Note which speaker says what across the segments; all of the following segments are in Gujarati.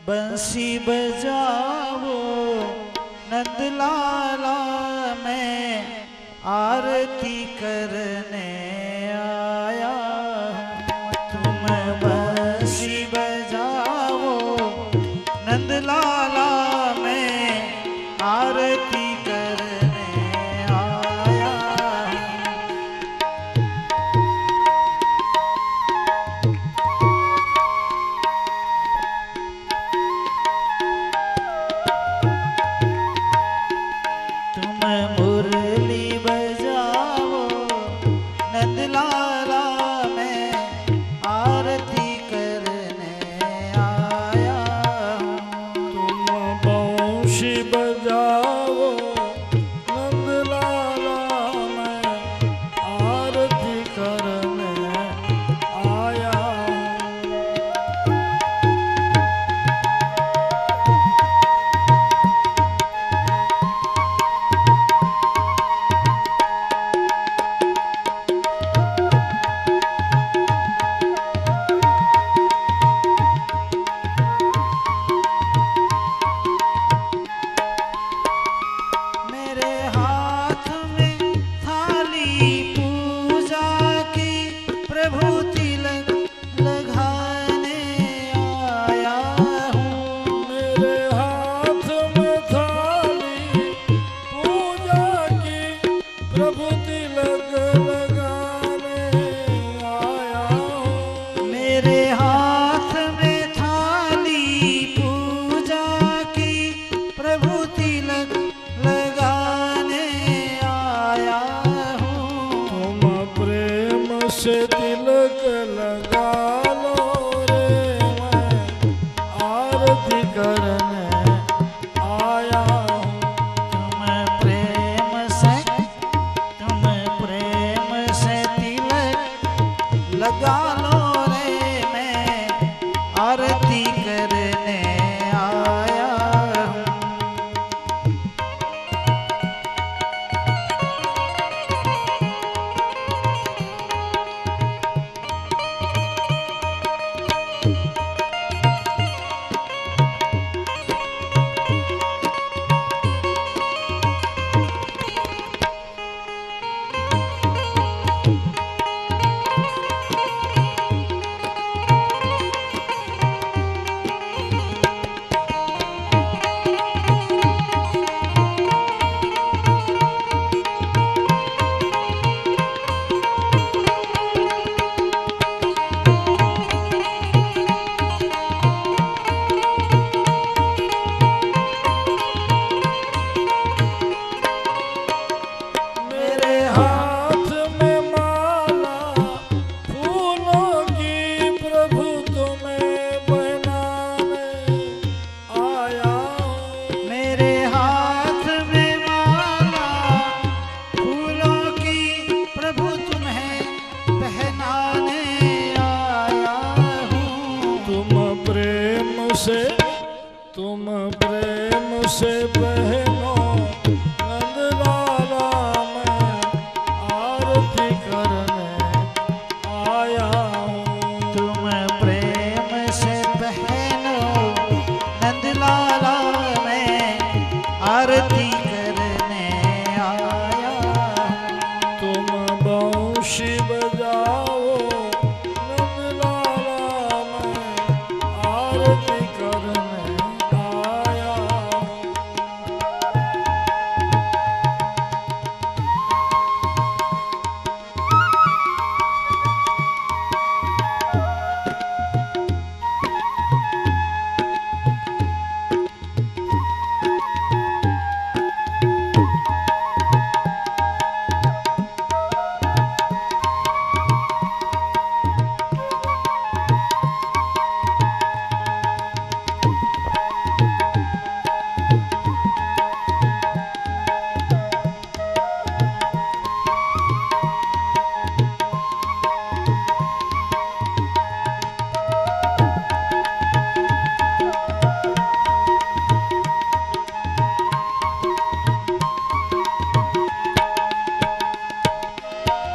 Speaker 1: बंसी बजाओ नंदलाला, मैं आरती करने आया। तुम बंसी बजाओ नंदलाला, मैं आरती करने आया। तुम मुरली बजाओ नंदलाला, मैं आरती करने आया।
Speaker 2: तुम बंशी बजाओ नंदलाला, मैं आरती करने आया।
Speaker 1: मेरे हाथ में थाली पूजा की, प्रभु तिलक लगाने आया हूँ।
Speaker 2: मेरे हाथ में थाली पूजा की, प्रभु तिलक लगाने आया हूँ।
Speaker 1: मेरे हाथ में थाली पूजा की, प्रभु तिलक लगाने आया हूँ।
Speaker 2: तुम प्रेम से तिलक लगा लो रे, मैं आरती करने आया हूँ।
Speaker 1: तुम प्रेम से तिलक लगा लो रे, मैं आरती करने आया हूँ।
Speaker 2: मेरे हाथ में माला फूलों की, प्रभु तुम्हें पहनाने आया हूँ।
Speaker 1: मेरे हाथ में माला फूलों की, प्रभु तुम्हें पहनाने आया हूँ।
Speaker 2: तुम प्रेम से पहनो नंदलाला, मैं आरती करने आया हूँ।
Speaker 1: तुम प्रेम से पहनो नंदलाला, मैं आरती करने आया।
Speaker 2: तुम बंशी बजाओ नंदलाला, मैं आरती करने आया हूँ।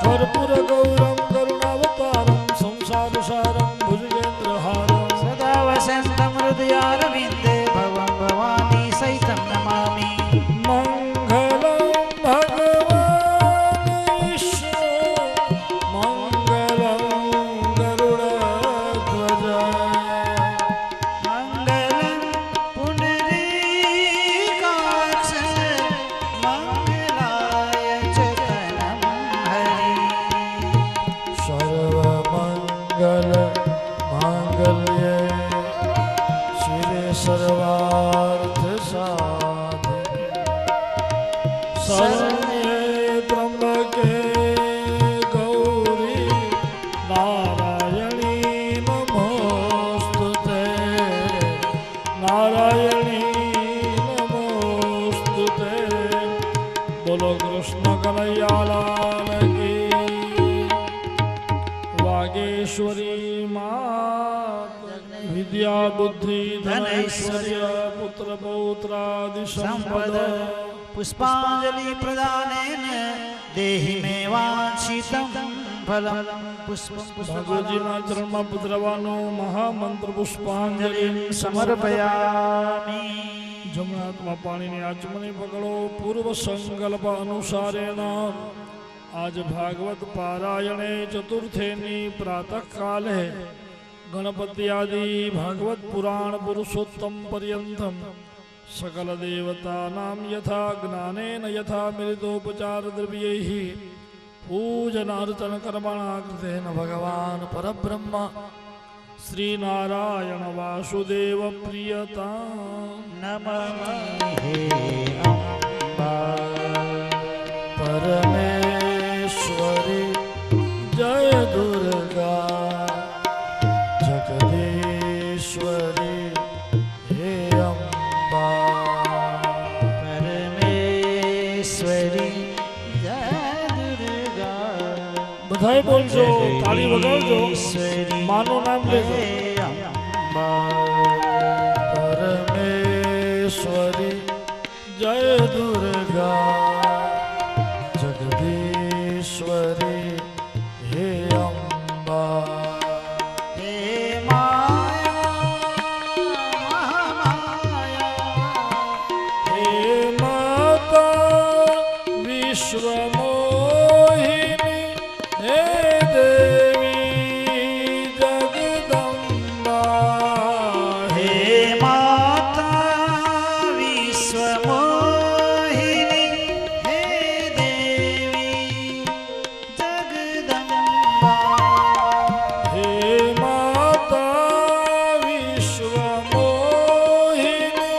Speaker 2: कर्पूरगौरं करुणावतारं संसारसारं भुजगेन्द्रहारं
Speaker 1: सदा वसन्तं हृदयारविन्दे
Speaker 2: वागेश्वरी मात विद्या बुद्धि धनैश्वर्य पुत्र पौत्रादि संपद
Speaker 1: पुष्पांजलि प्रदानेन देहि मे वांछितं फलं
Speaker 2: भगवजीना चरणમાં પુત્રવાનો મહામંત્ર પુષ્પાંજલિ
Speaker 1: समर्पयामि
Speaker 2: જમણા હાથમાં પાણીની આચમની પકડો પૂર્વ સંકલ્પ અનુસારેણ આજ ભાગવત પારાયણે ચતુર્થેની પ્રાતઃકાલે ગણપતિ આદિ ભાગવત પુરાણ પુરુષોત્તમ પર્યંતમ सकल देवतानां यथा ज्ञानेन यथा मिलितोपचार द्रव्यैः पूजनार्चन कर्मणा कृतेन भगवान् परब्रह्म श्रीनारायण वासुदेव प्रियता
Speaker 1: नमः हे अम्बा
Speaker 2: परमेश्वरी जय दुर्गा जगदीश्वरी हे अम्बा
Speaker 1: परमेश्वरी जय दुर्गा
Speaker 2: बधाई बोलजो ताली बजावजो मानो नाम लेजो
Speaker 1: अम्बा
Speaker 2: परमेश्वरी जय दुर्गा जगदीश्वरी हे अम्बा
Speaker 1: हे माया महामाया
Speaker 2: हे माता विश्वमोहिनी हे देवी जगदम्बा
Speaker 1: हे माता विश्वमोहिनी हे देवी जगदम्बा
Speaker 2: हे माता विश्वमोहिनी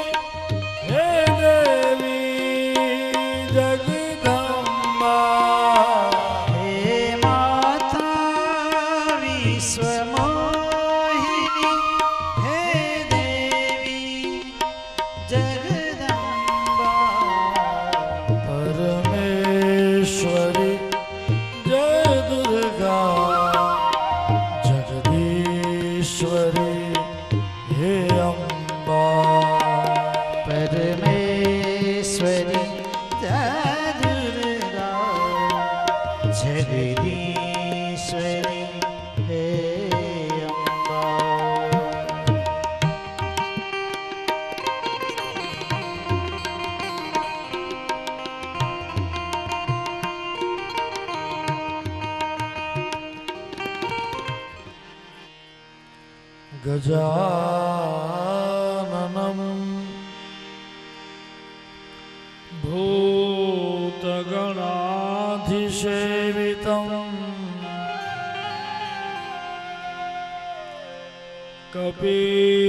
Speaker 2: हे देवी जगदम्बा
Speaker 1: हे माता विश्वमोहिनी हे देवी जगदम्बा
Speaker 2: परमेश्वरी जय दुर्गा जगदीश्वरी हे अम्बा
Speaker 1: परमेश्वरी जय दुर्गा जगदीश्वरी हे अम्बा
Speaker 2: गजाननं भूतगणाधिसेवितं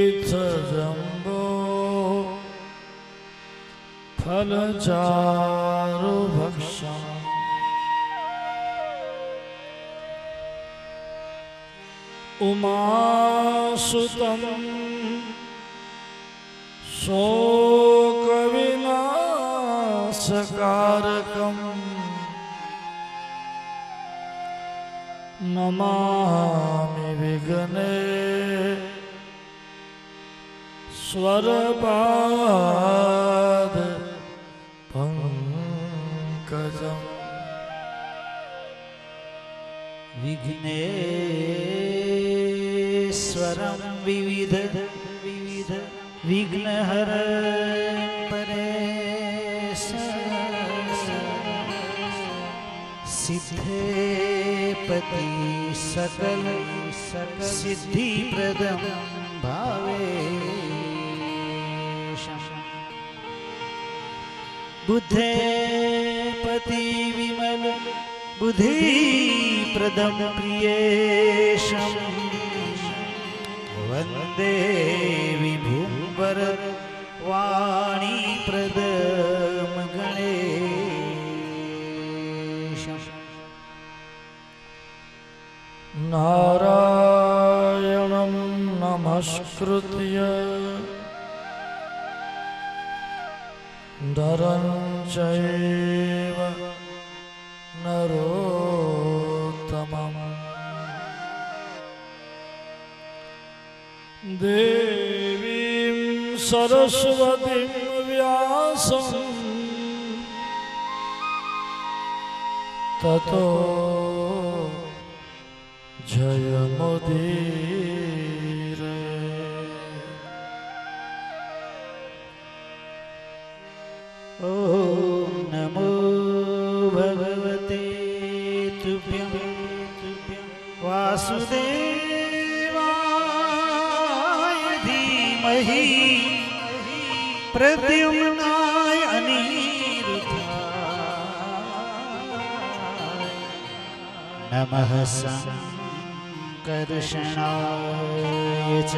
Speaker 2: कपीत्थजम्बो फलचारुभक्षम् उमासुतं शोकविनाशकारकं नमामि विघ्ने स्वरपाद पंकजम्
Speaker 1: विघ्नेश्वरं विविध विघ्नहर परेश सिद्धेपति सकल सिद्धिप्रदं भावेशम् बुद्धेपति विमल बुद्धिप्रदं प्रियेशम् वन्दे विभुं वरवाणीप्रदं गणेशम्
Speaker 2: नारायणं नमस्कृत्य नरं चैव नरोत्तमम् देवीं सरस्वतीं व्यासं ततो जयमुदीरये।
Speaker 1: ॐ नमो भगवते तुभ्यं वासुदेवाय धीमहि प्रद्युम्नाय अनिरुद्धाय नमः संकर्षणाय च।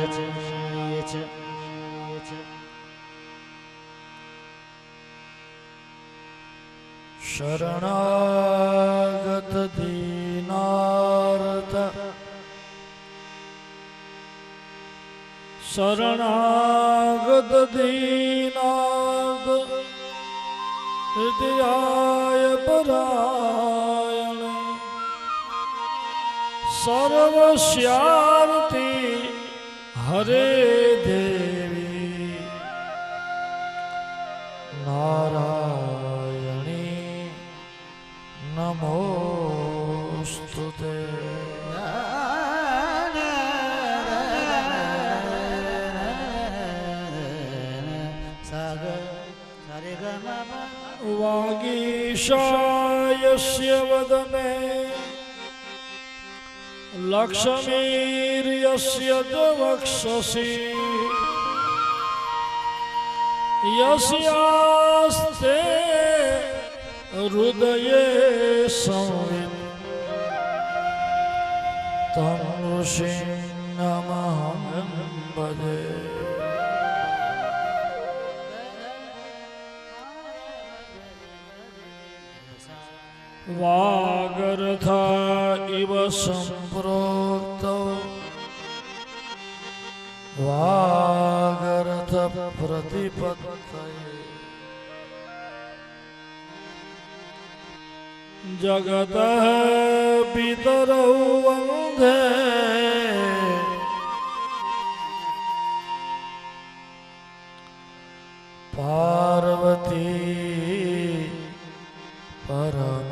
Speaker 2: शरणागत दीनार्त शरणागत दीनार्त हृदयाय परायण सर्वस्यार्ति हरे देवी नारायणी नमोस्तुते। वागीशायस्य वदने लक्ष्मीर्यस्य च वक्षसि यस्यास्ते हृदये संवित् तं ऋषिमहं भजे। वागर्था इव सम्प्रोक्तौ वागर्थ प्रतिपत्तये जगतः पितरौ वन्दे पार्वती परमेश्वर।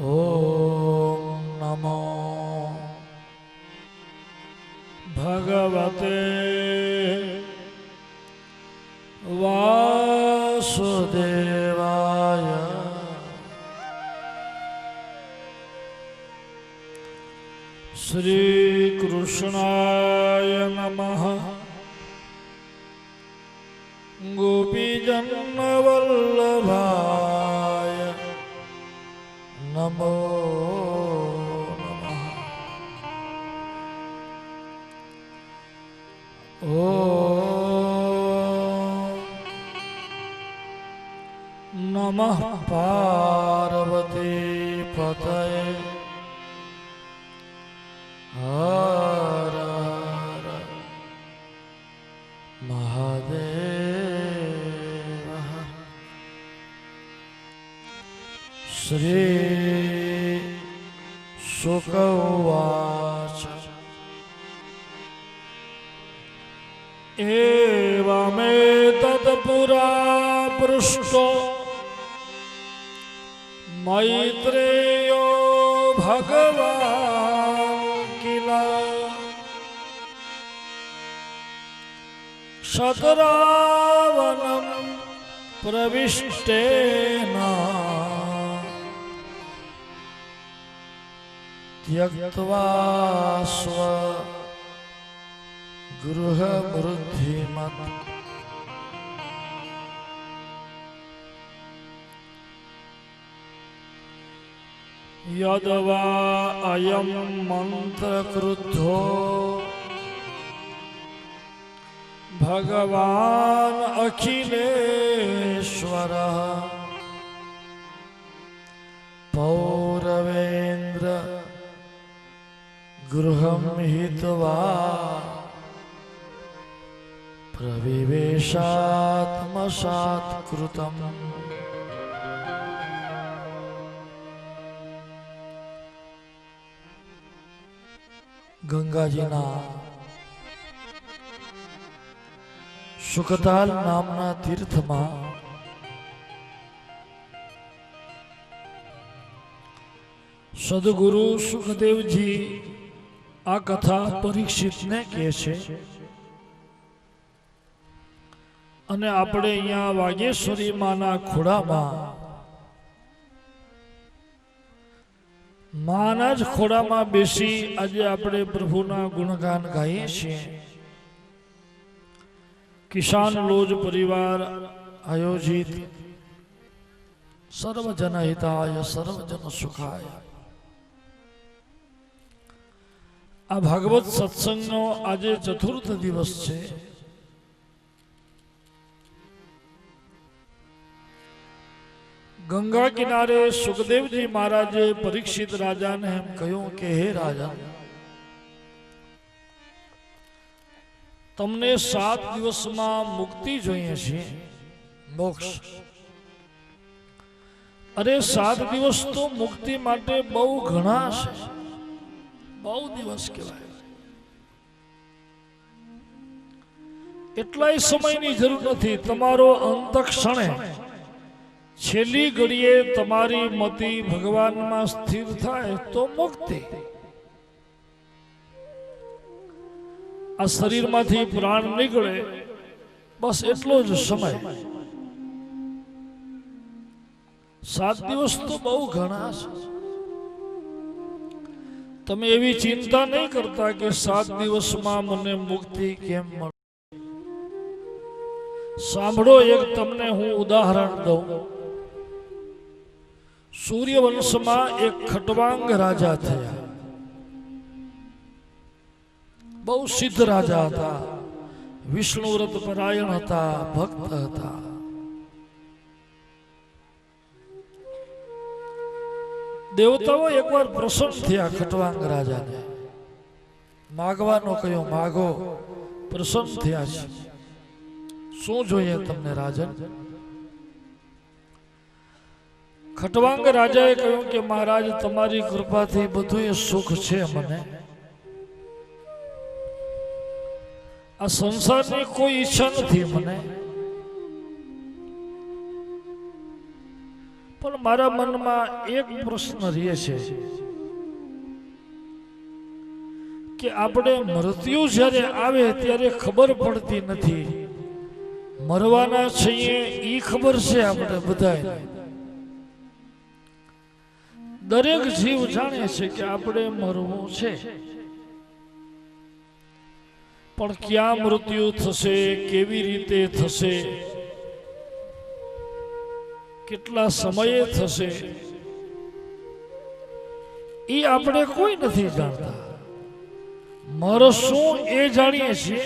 Speaker 2: ॐ नमो भगवते वासुदेवाय। श्रीकृष्णाय नमः। गोपीजनवल्लभाय नमो नमः। ॐ नमः पार्वती पतये हर हर महादेव। श्री शुक उवाच एवमेतत्पुरा पृष्टो मैत्रेयो भगवान् किल शतरावणं प्रविष्टेन त्यक्त्वा स्वगृहवृद्धिमत् यद्वा अयं मन्त्रक्रुद्धो भगवान् अखिलेश्वरः पौरवेन्द्र गृहं हित्वा प्रविवेशात्मसात्कृतम् ગંગાજીના સુખતાલ નામના તીર્થમાં સદગુરુ સુખદેવજી આ કથા પરીક્ષિતને કહે છે અને આપણે અહીંયા વાગેશ્વરી માના ખોડામાં માના જ ખોડામાં બેસી આજે આપણે પ્રભુના ગુણગાન ગાઈએ છીએ. કિસાન લોજ પરિવાર આયોજિત સર્વજન હિતાય સર્વજન સુખાય આ ભાગવત સત્સંગનો આજે ચતુર્થ દિવસ છે. ગંગા કિનારે સુખદેવજી મહારાજે પરીક્ષિત રાજાને એમ કહ્યું કે હે રાજા, તમને 7 દિવસમાં મુક્તિ જોઈએ છે, મોક્ષ. અરે 7 દિવસ તો મુક્તિ માટે બહુ ઘણા છે, બહુ દિવસ કહેવાય. એટલાય સમયની જરૂર નથી. તમારો અંતક્ષણે છેલ્લી ઘડીએ તમારી મતિ ભગવાનમાં સ્થિર થાય તો મુક્તિ. આ શરીરમાંથી પ્રાણ નીકળે બસ એટલો જ સમય. 7 દિવસ તો બહુ ઘણા છે. તમે એવી ચિંતા નહીં કરતા કે 7 દિવસમાં મને મુક્તિ કેમ મળે. સાંભળો, એક તમને હું ઉદાહરણ દઉં. સૂર્યવંશમાં એક ખટવાંગ રાજા થયા. બહુ સિદ્ધ રાજા હતા, વિષ્ણુ વ્રત પરાયણ હતા, ભક્ત હતા. દેવતાઓ એકવાર પ્રસન્ન થયા ખટવાંગ રાજાને, માગવાનો કહ્યું, માગો. પ્રસન્ન થયા છે. શું જોઈએ તમને રાજન? ખટવાંગ રાજાએ કહ્યું કે મહારાજ, તમારી કૃપાથી બધું સુખ છે મને. આ સંસારની કોઈ ઈચ્છા નથી મને, પણ મારા મનમાં એક પ્રશ્ન રહે છે કે આપણે મૃત્યુ જ્યારે આવે ત્યારે ખબર પડતી નથી. મરવાના છીએ એ ખબર છે આપણે બધાને. દરેક જીવ જાણે છે કે આપણે મરવું છે, પણ ક્યાં મૃત્યુ થશે, કેવી રીતે થશે, કેટલા સમયે થશે, એ આપણે કોઈ નથી જાણતા. મરશું એ જાણીએ છીએ,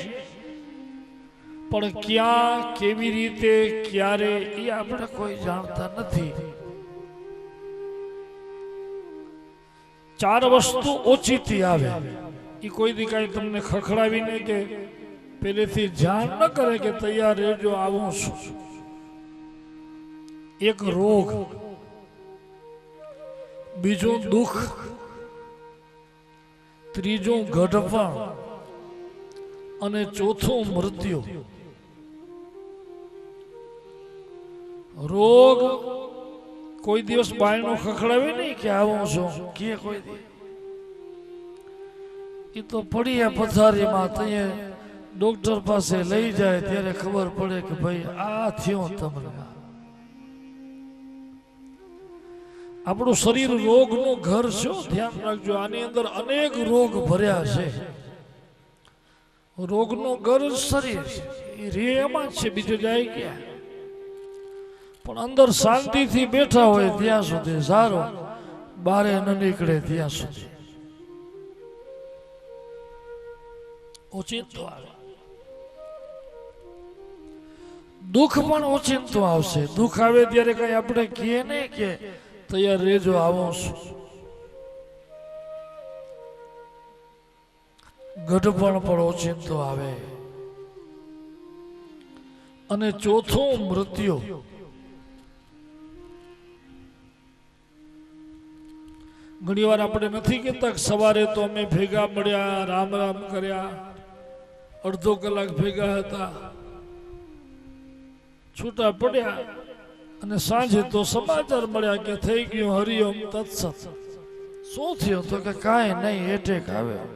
Speaker 2: પણ ક્યાં, કેવી રીતે, ક્યારે, એ આપણે કોઈ જાણતા નથી. 4 વસ્તુ ઓચિતી આવે. એ કોઈ દી કાંઈ તમને ખખડાવીને કે પહેલેથી જાણ ન કરે કે તૈયાર રહેજો આવું છું. એક રોગ, બીજું દુઃખ, ત્રીજું ગઢપણ અને ચોથું મૃત્યુ. રોગ કોઈ દિવસ બાયણું ખખડાવે નહીં કે આવું છું કે કોઈ દી. એ તો પડીએ પથારીમાં, તઈએ ડોક્ટર પાસે લઈ જાય ત્યારે ખબર પડે કે ભાઈ આ થયું તમને. આપણું શરીર રોગનું ઘર છે, ધ્યાન રાખજો. આની અંદર અનેક રોગ ભર્યા છે. રોગનું ઘર શરીર એ રે એમાં જ છે, બીજે જાય ક્યાં? પણ અંદર શાંતિથી બેઠા હોય ત્યાં સુધી સારું, બારે ન નીકળે ત્યાં સુધી ઓચિંતું આવે. દુઃખ પણ ઓચિંતું આવશે. દુઃખ આવે ત્યારે કઈ આપણે કહીએ નહીં કે તૈયાર રહેજો આવું છું. ગઢપણ પણ ઓચિંતું આવે. અને ચોથું મૃત્યુ. ઘણી વાર આપણે નથી કહેતા કે સવારે તો અમે ભેગા મળ્યા, રામ રામ કર્યા, અડધો કલાક ભેગા હતા, છૂટા પડ્યા અને સાંજે તો સમાચાર મળ્યા કે થઈ ગયું હરિઓમ તત્સત. શું થયું? તો કે કાંઈ નહીં, એટેક આવ્યો.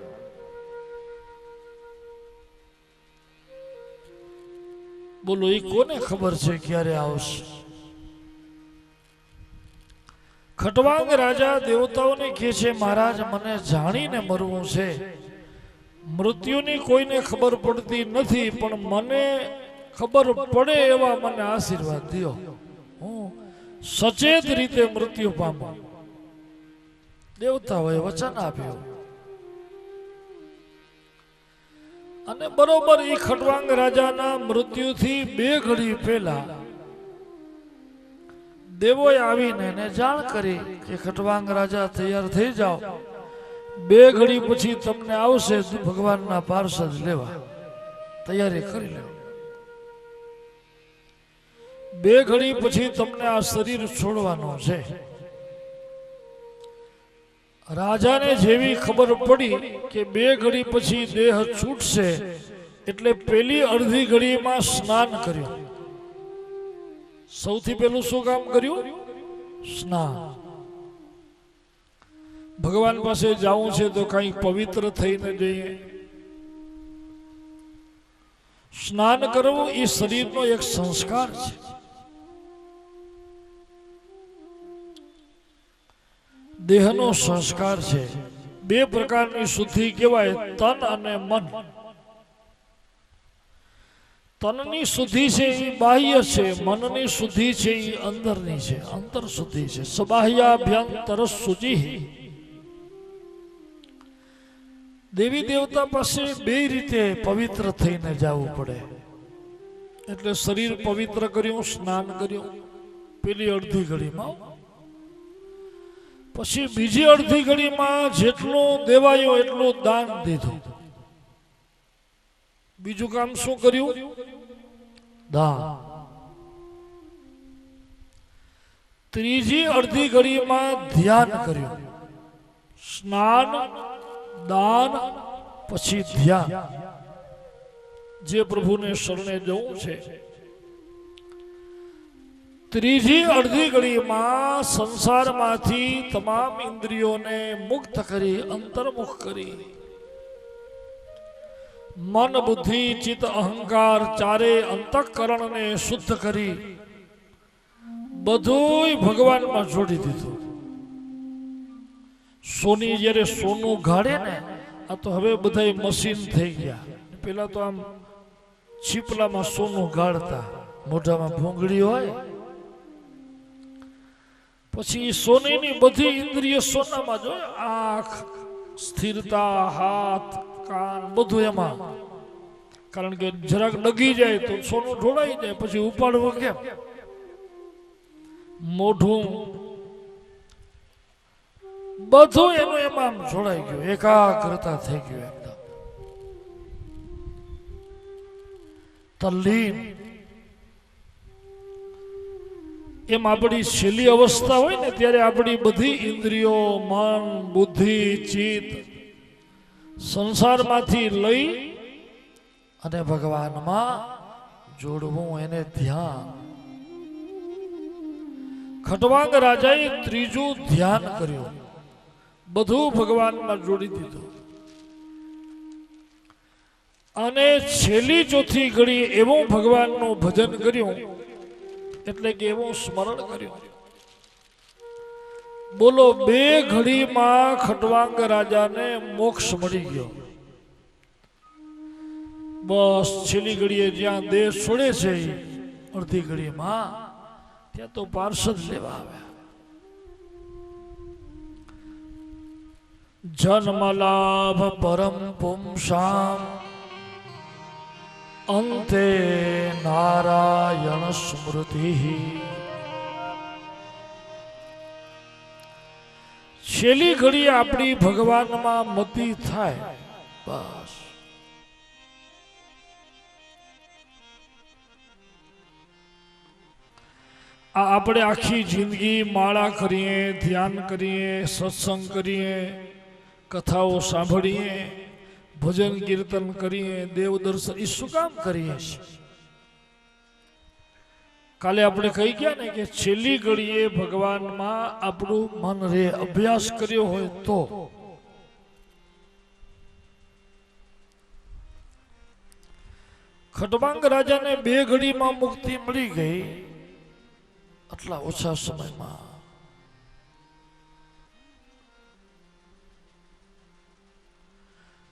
Speaker 2: બોલો, એ કોને ખબર છે ક્યારે આવશે? ખટવાંગ રાજા દેવતાઓને કહે છે, મહારાજ મને જાણીને મરવું છે. મૃત્યુની કોઈને ખબર પડતી નથી, પણ મને ખબર પડે એવા મને આશીર્વાદ દો, હું સચેત રીતે મૃત્યુ પામું. દેવતાઓએ વચન આપ્યું અને બરોબર એ ખટવાંગ રાજાના મૃત્યુથી 2 ઘડી પહેલા દેવોએ આવીને એને જાણ કરી કે ખટવાંગ રાજા તૈયાર થઈ જાઓ, 2 ઘડી પછી તમને આવશે ભગવાનના પાર્ષદ લેવા, તૈયારી કરી લો. 2 ઘડી પછી તમને આ શરીર છોડવાનું છે. રાજાને જેવી ખબર પડી કે 2 ઘડી પછી દેહ છૂટશે, એટલે પેલી અડધી ઘડીમાં સ્નાન કર્યું. સૌથી પહેલું શું કામ કર્યું? સ્નાન. ભગવાન પાસે જવું છે તો કઈ પવિત્ર થઈને જઈએ. સ્નાન કરવું એ શરીરનો એક સંસ્કાર છે. દેહનો સંસ્કાર છે. 2 પ્રકારની શુદ્ધિ કહેવાય, તન અને મન. તનની શુદ્ધિ છે એ બાહ્ય છે, મનની શુદ્ધિ છે એ અંદરની છે, અંતર શુદ્ધિ છે. સબાહ્યાભ્યંતર શુચિ. દેવી દેવતા પાસે 2 રીતે પવિત્ર થઈને જવું પડે. એટલે શરીર પવિત્ર કર્યું, સ્નાન કર્યું પેલી અડધી ઘડીમાં. પછી બીજી અડધી ઘડીમાં જેટલું દેવાયું એટલું દાન દીધું. બીજું કામ શું કર્યું? દાન. ત્રીજી અડધી ઘડીમાં ધ્યાન કર્યું. સ્નાન, દાન, પછી ધ્યાન. જે પ્રભુને શરણે જવું છે. ત્રીજી અડધી ઘડીમાં સંસારમાંથી તમામ ઇન્દ્રિયોને મુક્ત કરી, અંતર્મુખ કરી, મન, બુદ્ધિ, ચિત્ત, અહંકાર ચારે અંતઃકરણને શુદ્ધ કરી બધુંય ભગવાનમાં જોડી દીધું. સોની જ્યારે સોનું ગાળે ને, આ તો હવે બધા મશીન થઈ ગયા. પેલા તો આમ છીપલામાં સોનું ગાળતા, મોઢામાં ભૂંગળી હોય, પછી સોનીની બધી ઇન્દ્રિય સોનામાં જોય, આંખ, સ્થિરતા, હાથ, કાન બધું એમાં. કારણ કે જરાક ડગી જાય તો સોનું ઢોળાઈ જાય, પછી ઉપાડવું કેમ? મોઢું બધું એનું એમાં જોડાઈ ગયું, એકાગ્રતા થઈ ગયું, એકદમ તલ્લીન. એમ આપણી છેલ્લી અવસ્થા હોય ને, ત્યારે આપણી બધી ઇન્દ્રિયો, મન, બુદ્ધિ, ચિત્ત સંસારમાંથી લઈ અને ભગવાનમાં જોડવું, એને ધ્યાન. ખટવાંગ રાજાએ ત્રીજું ધ્યાન કર્યું, બધું ભગવાનમાં જોડી દીધું. અને છેલ્લી ચોથી ઘડી એવું ભગવાનનું ભજન કર્યું, એટલે કે એવું સ્મરણ કર્યું. બોલો, 2 ઘડીમાં ખટવાંગ રાજાને મોક્ષ મળી ગયો. બસ છેલ્લી ઘડીએ જ્યાં દેહ છોડે છે, અડધી ઘડીમાં ત્યાં તો પાર્ષદ લેવા આવ્યા. જન્મલાભ પરમ પુંસામ અંતે નારાયણ સ્મૃતિ. છેલ્લી ઘડી આપણી ભગવાનમાં મતિ થાય, બસ. આપણે આખી જિંદગી માળા કરીએ, ધ્યાન કરીએ, સત્સંગ કરીએ, કથાઓ સાંભળીએ, ભજન કીર્તન કરીએ, દેવ દર્શન એ શું કામ કરીએ છીએ? કાલે આપણે કહી ગયા ને કે છેલ્લી ઘડીએ ભગવાનમાં આપણું મન રે, અભ્યાસ કર્યો હોય તો. ખટવાંગ રાજાને 2 ઘડીમાં મુક્તિ મળી ગઈ, આટલા ઓછા સમયમાં.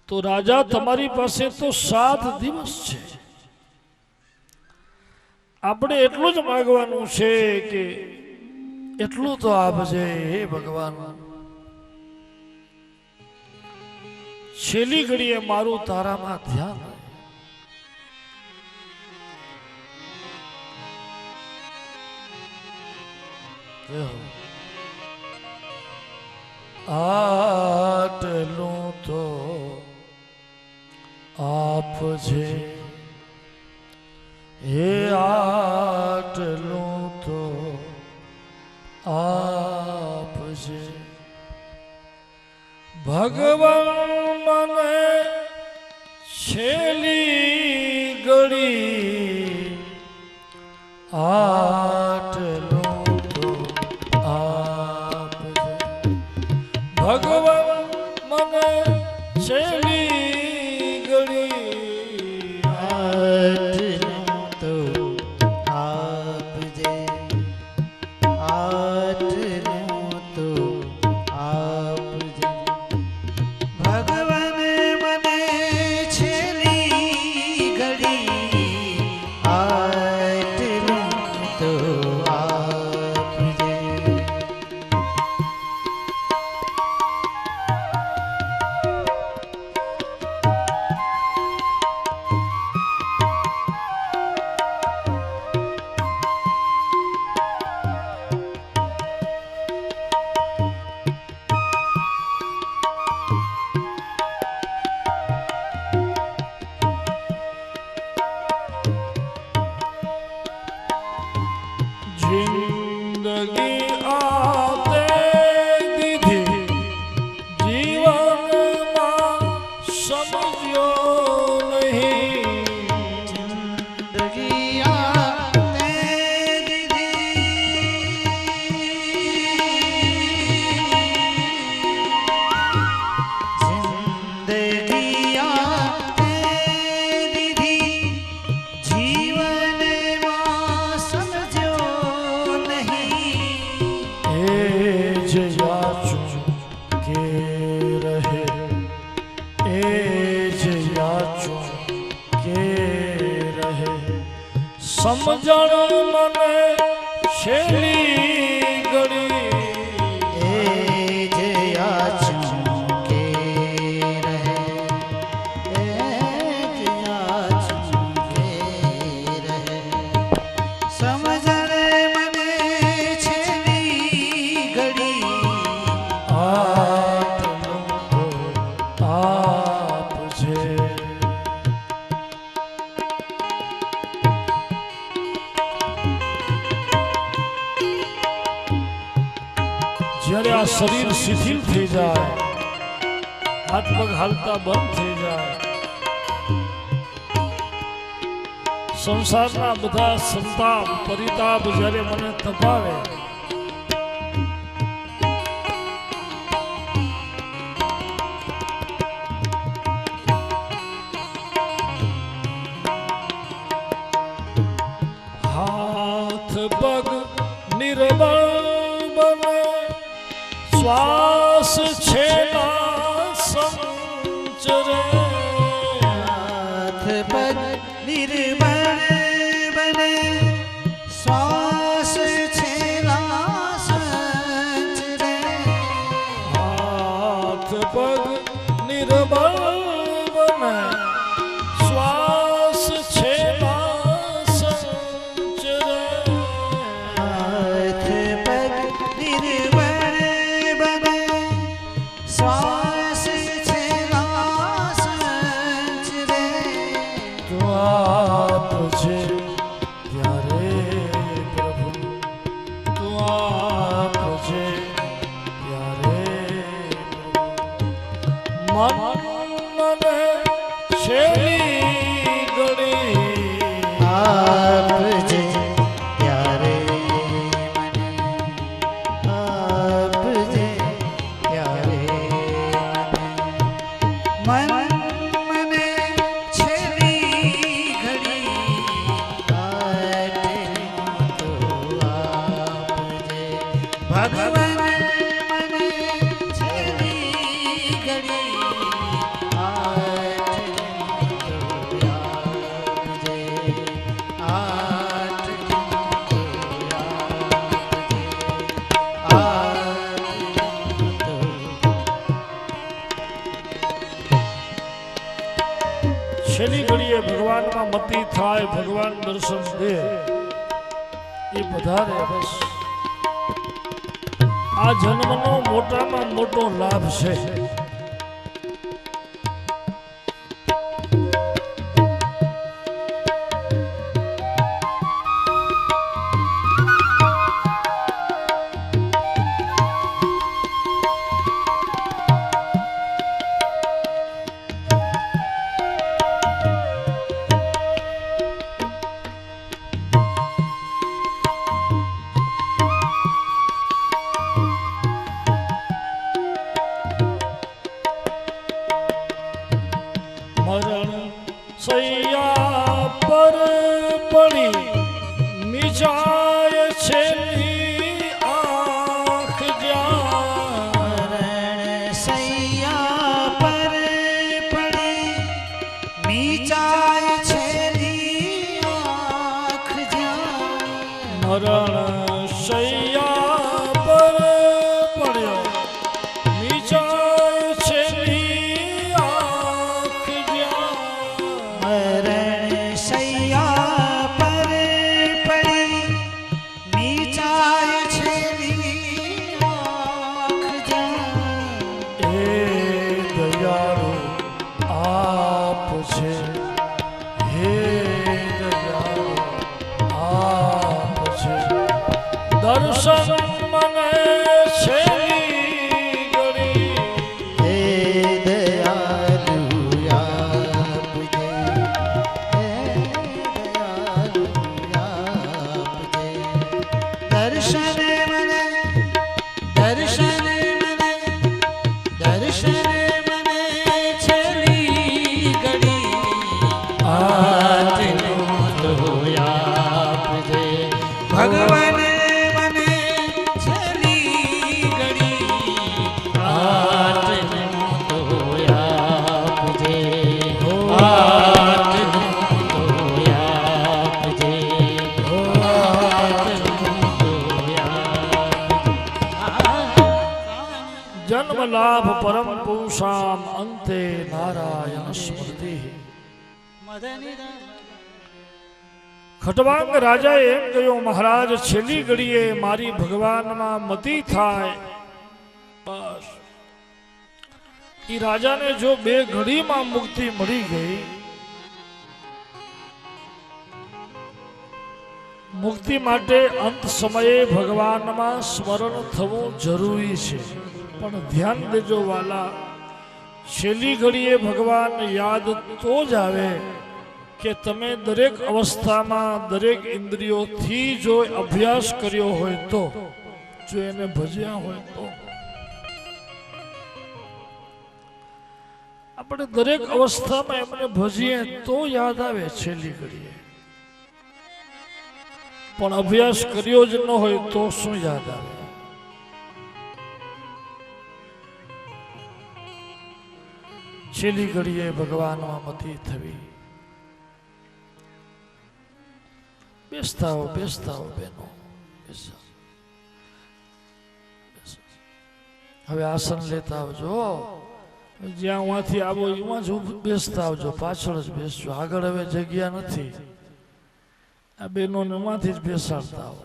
Speaker 2: તો રાજા તમારી પાસે તો 7 દિવસ છે. આપણે એટલું જ માંગવાનું છે કે એટલું તો આપજે હે ભગવાન. છેલ્લી ઘડીએ મારું તારામાં ધ્યાન. આટલું તો આપજે હે, આટલું તો આપજે ભગવાન. મને છેલ્લી ઘડી આટલું તો આપજે ભગવાન. મને છેલ્લી ઘડી
Speaker 1: આટલું તો આપજે, આટલું તો આપજે ભગવાન. મને છેલ્લી ઘડી આટલું તો આપજે.
Speaker 2: જિંદગી આતે દીધી, જીવનમાં સમજ્યો નહીં.
Speaker 1: જિંદગી આપને દીધી, જિંદગી આપને દીધી, જીવનમાં સમજ્યો નહીં.
Speaker 2: એ જ યાચું કે રહે, એ જ યાચું કે રહે. સમજણ મને છેલ્લી ઘડી
Speaker 1: એ જે યાચું કે રહે, એ જ યાચું કે રહે. સમજણ મને છેલ્લી ઘડી
Speaker 2: આટલું તો આપજે. જ્યારે આ શરીર શિથિલ થઈ જાય, હાથ પગ હાલતા બંધ થઈ જાય, સંસારના બધા સંતાપ પરિતાપ જ્યારે મને તપાવે, હાથ પગ નિર્બળ બને, શ્વાસ છેલ્લા સંચરે.
Speaker 1: હાથ પગ નિર્બળ બને, શ્વાસ છેલ્લા સંચરે.
Speaker 2: હાથ પગ નિર્બળ બને, શ્વાસ છેલ્લા સંચરે.
Speaker 1: હાથ પગ નિર્બળ બને, શ્વાસ છેલ્લા
Speaker 2: આપજે ત્યારે મનને છેલ્લી ઘડી
Speaker 1: આપજે ત્યારે આપજે ત્યારે મને છેલ્લી ઘડી આટલું તો આપજે ભગવાન મને છેલ્લી ઘડી આટલું તો આપજે આટલું તો આપજે આટલું તો
Speaker 2: છેલ્લી ઘડીએ ભગવાનમાં મતી થાય ભગવાન દર્શન દે એ વધારે બસ આ જન્મનો મોટામાં મોટો લાભ છે. મરણ સૈયા પર પડી મિજાય છેલ્લી આંખ જ્યાં
Speaker 1: મરણ સૈયા પર પડી મીચાય છેલ્લી આંખ જ્યાં
Speaker 2: મરણ સૈયા પર પડ્યો મિજાય છેલ્લી આંખ જ્યાં
Speaker 1: મરણ સૈયા પર પડી મીચાય છેલ્લી આંખ જ્યાં
Speaker 2: એ દયાળુ આપ છે હે દયાળુ આપ છે દર્શન મને છેલ્લી ઘડી
Speaker 1: હે દયાલુ આપજે હે દયાલુ આપજે દર્શન મને દર્શન મને દર્શન મને છેલ્લી ઘડી આટલું તો આપજે ભગવાન મને છેલ્લી ઘડી આટલું તો આપજે આટલું તો આપજે આટલું તો
Speaker 2: જન્મ લાભ પરમ પુરુષામ અંતે નારાયણ સ્મૃતિ. ખટવાંગ રાજાએ એમ કહ્યું મહારાજ છેલ્લી ઘડીએ મારી ભગવાનમાં મતી થાય બસ ઈ રાજાને જો બે ઘડીમાં મુક્તિ મળી ગઈ મુક્તિ માટે અંત સમયે ભગવાનમાં સ્મરણ થવું જરૂરી છે. પણ ધ્યાન દેજો વાલા છેલ્લી ઘડીએ ભગવાન યાદ તો જ આવે કે તમે દરેક અવસ્થામાં દરેક ઇન્દ્રિયોથી જો અભ્યાસ કર્યો હોય તો જો એને ભજ્યા હોય તો આપણે દરેક અવસ્થામાં એમને ભજીએ તો યાદ આવે છેલ્લી ઘડીએ. પણ અભ્યાસ કર્યો જ ન હોય તો શું યાદ આવે? છેલ્લી ઘડીએ ભગવાનમાં મતી થવી. બેસતા હો બેનો બેસો. હવે આસન લેતા આવજો. જ્યાં ઉहाँથી આવો એમાં જ બેસતા આવજો. પાછળ જ બેસજો. આગળ હવે જગ્યા નથી. આ બહેનોને એમાંથી જ બેસાડતા આવો.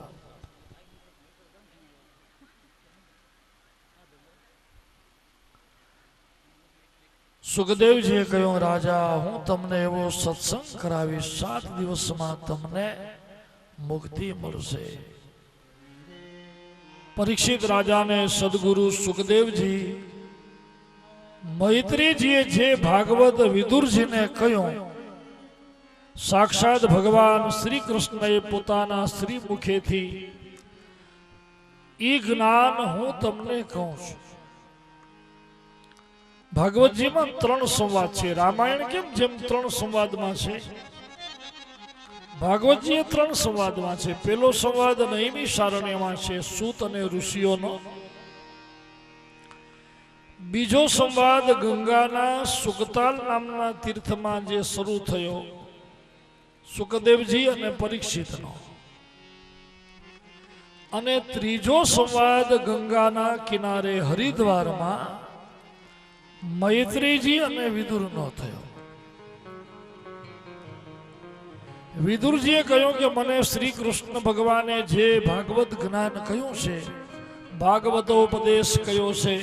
Speaker 2: સુખદેવજીએ કહ્યું રાજા હું તમને એવો સત્સંગ કરાવીશ 7 દિવસમાં તમને મુક્તિ મળશે. પરીક્ષિત રાજાને સદગુરુ સુખદેવજી મૈત્રીજીએ જે ભાગવત વિદુરજીને કહ્યું, સાક્ષાત ભગવાન શ્રી કૃષ્ણએ પોતાના શ્રી મુખેથી ઈ જ્ઞાન હું તમને કહું છું. ભાગવતજીમાં 3 સંવાદ છે. રામાયણ કેમ જેમ 3 સંવાદમાં છે, ભાગવતજી 3 સંવાદમાં છે. પેલો સંવાદ નૈમિષારણ્યમાં છે, સૂત અને ઋષિઓનો. બીજો સંવાદ ગંગાના સુકતાલ નામના તીર્થમાં જે શરૂ થયો, સુખદેવજી અને પરીક્ષિતનો. અને ત્રીજો સંવાદ ગંગાના કિનારે હરિદ્વારમાં મૈત્રીજી અને વિદુરનો થયો. વિદુરજીએ કહ્યું કે મને શ્રી કૃષ્ણ ભગવાને જે ભાગવત જ્ઞાન કહ્યું છે, ભાગવતોપદેશ કયો છે,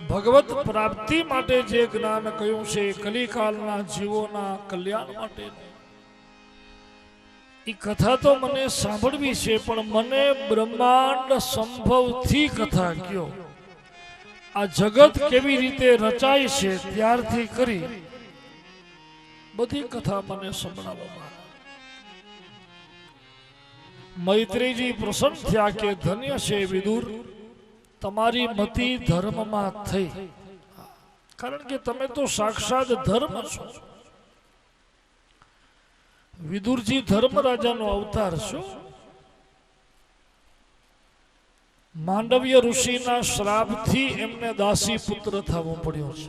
Speaker 2: ભગવત પ્રાપ્તિ માટે જે જ્ઞાન કહ્યું છે, કલિકાલના જીવોના કલ્યાણ માટે, એ કથા તો મને સાંભળવી છે, પણ મને બ્રહ્માંડ સંભવથી કથા કયો. આ જગત કેવી રીતે રચાય છે ત્યારથી કરી બધી કથા મને સંભળાવવામાં. મૈત્રીજી પ્રસન્ન થયા કે ધન્ય છે વિદુર, તમારી મતિ ધર્મમાં થઈ, કારણ કે તમે તો સાક્ષાત ધર્મ છો. વિદુરજી ધર્મરાજાનો અવતાર છો. માંડવ્ય ઋષિના શ્રાપથી એમને દાસી પુત્ર થવું પડ્યો છે.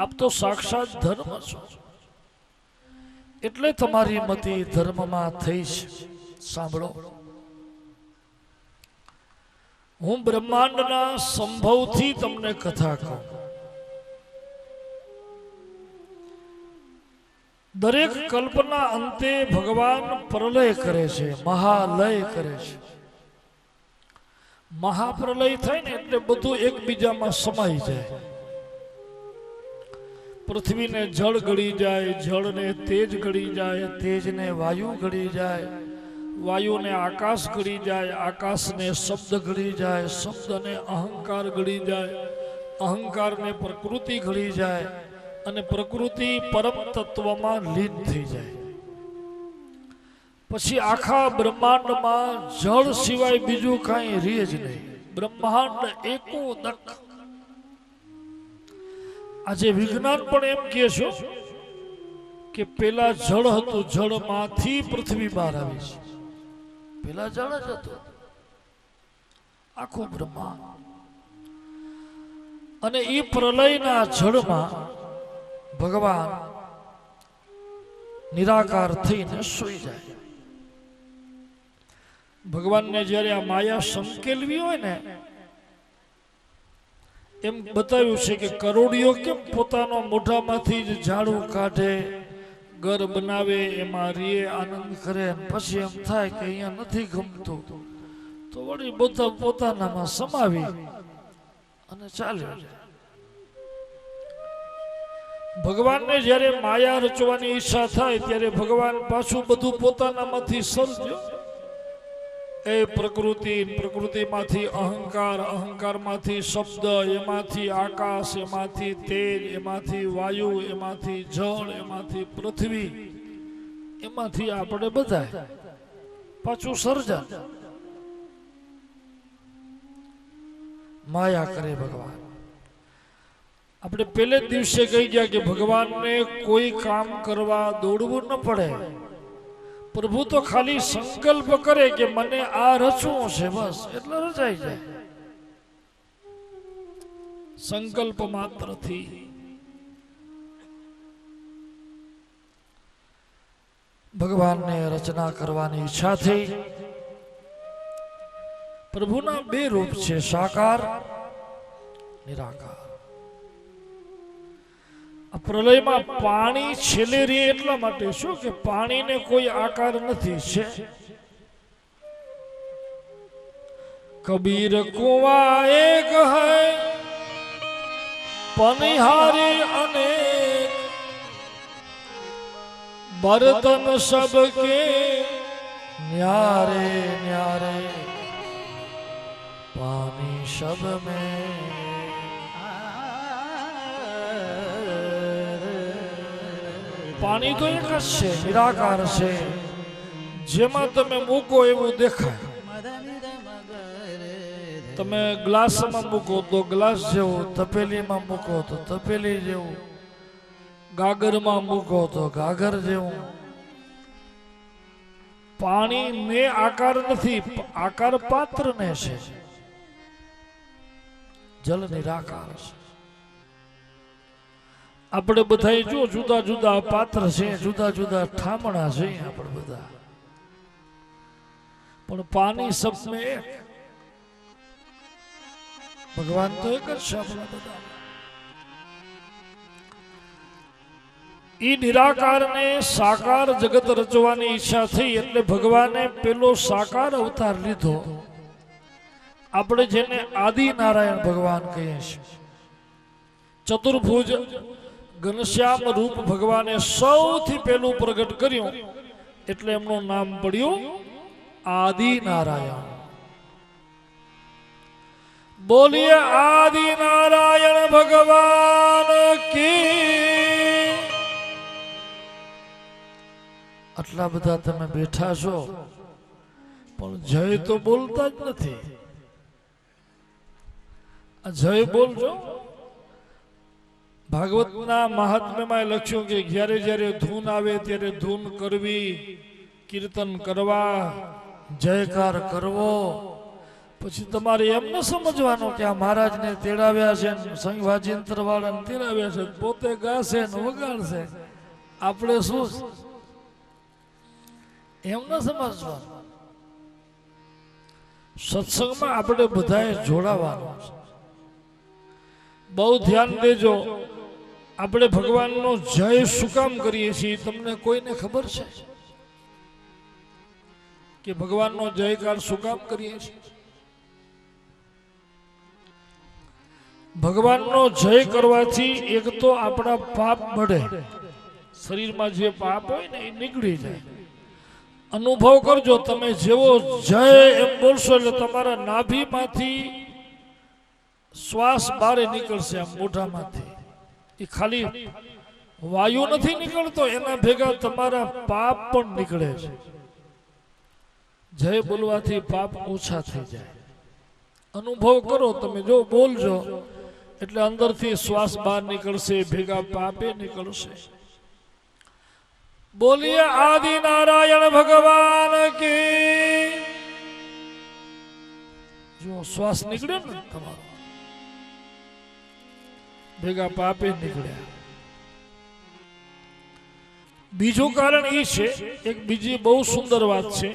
Speaker 2: આપ તો સાક્ષાત ધર્મ છો, એટલે તમારી મતિ ધર્મમાં થઈ છે. સાંભળો, હું બ્રહ્માંડના સંભવથી તમને કથા કહું. દરેક કલ્પના અંતે ભગવાન પ્રલય કરે છે, મહાલય કરે છે. મહાપ્રલય થાય ને એટલે બધું એકબીજામાં સમાઈ જાય. પૃથ્વીને જળ ગળી જાય, જળને તેજ ગળી જાય, તેજને વાયુ ગળી જાય, વાયુને આકાશ ગળી જાય, આકાશને શબ્દ ગળી જાય, શબ્દને અહંકાર ગળી જાય, અહંકારને પ્રકૃતિ ગળી જાય, અને પ્રકૃતિ પરમ તત્વમાં લીન થઈ જાય. પછી આખા બ્રહ્માંડમાં જળ સિવાય બીજું કાંઈ રહે જ નહીં. બ્રહ્માંડ એકોદક. આજે વિજ્ઞાન પણ એમ કહે છે કે પેલા જળ હતું, જળમાંથી પૃથ્વી બહાર આવી છે. પેલા જળ જ હતું આખું બ્રહ્માંડ. અને એ પ્રલયના જળમાં ભગવાન નિરાકાર થઈને સૂઈ જાય. ભગવાનને જ્યારે આ માયા સંકેલવી હોય ને, એમ બતાવ્યું છે કે કરોડિયો કેમ પોતાનો મોઢામાંથી જ ઝાડું કાઢે, ઘર બનાવે, એમાં રીએ, આનંદ કરે, પછી એમ થાય કે અહીંયા નથી ગમતું, તો વળી બધા પોતાનામાં સમાવી અને ચાલ્યો જાય. ભગવાનને જ્યારે માયા રચવાની ઈચ્છા થાય ત્યારે ભગવાન પાછું બધું પોતાનામાંથી સર્જ્યો. એ પ્રકૃતિ, પ્રકૃતિમાંથી અહંકાર, અહંકારમાંથી શબ્દ, એમાંથી આકાશ, એમાંથી તેજ, એમાંથી વાયુ, એમાંથી જળ, એમાંથી પૃથ્વી, એમાંથી આપણે બધા પાછું સર્જન. માયા કરે ભગવાન. આપણે પહેલે જ દિવસે કહી ગયા કે ભગવાનને કોઈ કામ કરવા દોડવું ન પડે. પ્રભુ તો ખાલી સંકલ્પ કરે કે મને આ રચવું છે, બસ એટલે રચાઈ જાય. સંકલ્પ માત્રથી. ભગવાનને રચના કરવાની ઈચ્છા થઈ. પ્રભુના 2 રૂપ છે, સાકાર, નિરાકાર. પ્રલયમાં પાણી છેલ્લે રહે એટલા માટે શું કે પાણીને કોઈ આકાર નથી. છે કબીર કુવા એક હૈ પનિહારે અનેક, બર્તન સબકે ન્યારે ન્યારે. सब में પાણી તો એક જ છે, નિરાકાર છે, જેમાં તમે મૂકો એવું દેખાય. તમે ગ્લાસમાં મૂકો તો ગ્લાસ જેવું, તપેલીમાં મૂકો તો તપેલી જેવું, ગાગરમાં મૂકો તો ગાગર જેવું. પાણી ને આકાર નથી, આકાર પાત્રને છે. જલ નિરાકાર છે. આપણે બધા જો જુદા જુદા પાત્ર છે, જુદા જુદા ઠામણા છે આપણે બધા, પણ પાણી સબ મેં એક. ભગવાન તો એક જ છે આપણા બધા. ઈ નિરાકારને સાકાર જગત રચવાની ઈચ્છા થઈ એટલે ભગવાને પેલો સાકાર અવતાર લીધો. આપણે જેને આદિ નારાયણ ભગવાન કહીએ છીએ. ચતુર્ભુજ ઘનશ્યામ રૂપ ભગવાને સૌથી પહેલું પ્રગટ કર્યું એટલે એમનું નામ પડ્યું આદિ નારાયણ. બોલીએ આદિ નારાયણ ભગવાન કી. આટલા બધા તમે બેઠા છો પણ જય તો બોલતા જ નથી. આ જય બોલજો. ભાગવતના મહાત્મ્યમાં લખ્યું કે જ્યારે જ્યારે ધૂન આવે ત્યારે ધૂન કરવી, કીર્તન કરવા, જયકાર કરવો. પછી તમારે એમ ન સમજવાનું કે આ મહારાજને તેડાવ્યા છે, સંઘ વાજિંત્ર વાળાને તેડાવ્યા છે, પોતે ગાશે ને વગાડશે, આપણે શું એમ ન સમજવાનું. સત્સંગમાં આપણે બધાએ જોડાવાનું છે. બહુ ધ્યાન દેજો. આપણે ભગવાનનો જય શું કામ કરીએ છીએ? તમને કોઈને ખબર છે કે ભગવાનનો જયકાર શું કામ કરીએ છીએ? ભગવાનનો જય કરવાથી એક તો આપણા પાપ મળે, શરીરમાં જે પાપ હોય ને એ નીકળી જાય. અનુભવ કરજો, તમે જેવો જય એમ બોલશો એટલે તમારા નાભીમાંથી શ્વાસ બહાર નીકળશે, આમ મોઢામાંથી. એ ખાલી વાયુ નથી નીકળતો, એના ભેગા તમારા પાપ પણ નીકળે છે. જય બોલવાથી પાપ ઓછા થઈ જાય. અનુભવ કરો તમે, જો બોલજો એટલે અંદરથી શ્વાસ બહાર નીકળશે, ભેગા પાપે નીકળશે. બોલીએ આદિ નારાયણ ભગવાન કી. જો શ્વાસ નીકળ્યો ને તમારો, ભેગા પાપે નીકળ્યા. બીજું કારણ એ છે, એક બીજી બહુ સુંદર વાત છે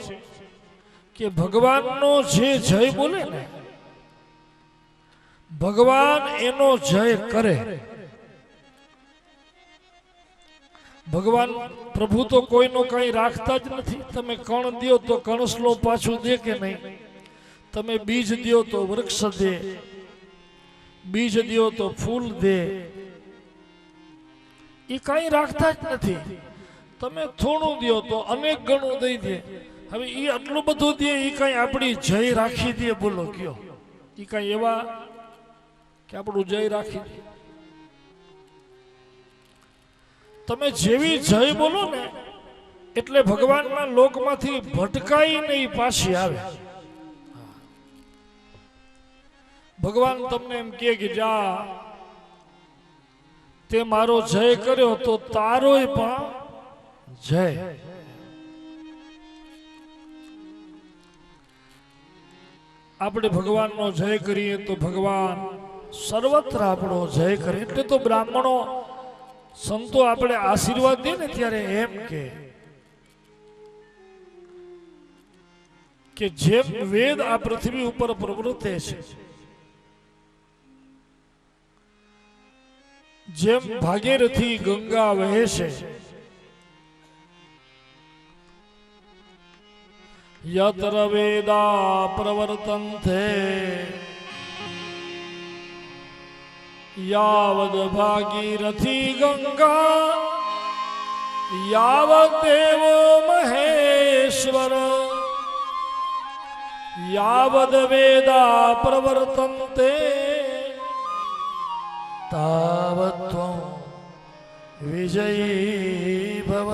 Speaker 2: કે ભગવાનનો જે જય બોલે ને, ભગવાન એનો જય કરે. ભગવાન પ્રભુ તો કોઈનો કઈ રાખતા જ નથી. તમે કણ દો તો કણસલો પાછું દે કે નહીં? તમે બીજ દો તો વૃક્ષ દે, બીજ દો તો ફૂલ દે. એ કઈ રાખતા જ નથી. તમે થોડું દો તો અનેક ગણું દઈ દે. હવે એ આટલું બધું દે, એ કઈ આપણી જય રાખી દે? બોલો કયો, એ કઈ એવા કે આપણું જય રાખી દે? તમે જેવી જય બોલો ને એટલે ભગવાનના લોકમાંથી ભટકાઈ નહીં પાછી આવે. ભગવાન તમને એમ કહે કે જા, તે મારો જય કર્યો તો તારોય પણ જય. આપણે ભગવાનનો જય કરીએ તો ભગવાન સર્વત્ર આપણો જય કરે. એટલે તો બ્રાહ્મણો સંતો આપણે આશીર્વાદ દે ને ત્યારે એમ કે જેમ વેદ આ પૃથ્વી ઉપર પ્રવૃત્તે છે, જેમ ભાગીરથી ગંગા વહે છે, યત્ર વેદા પ્રવર્તન્તે યાવદ ભાગીરથી ગંગા યાવદ દેવો મહેશ્વર યાવદ વેદા પ્રવર્તન્તે તાવત ત્વં વિજયી ભવ.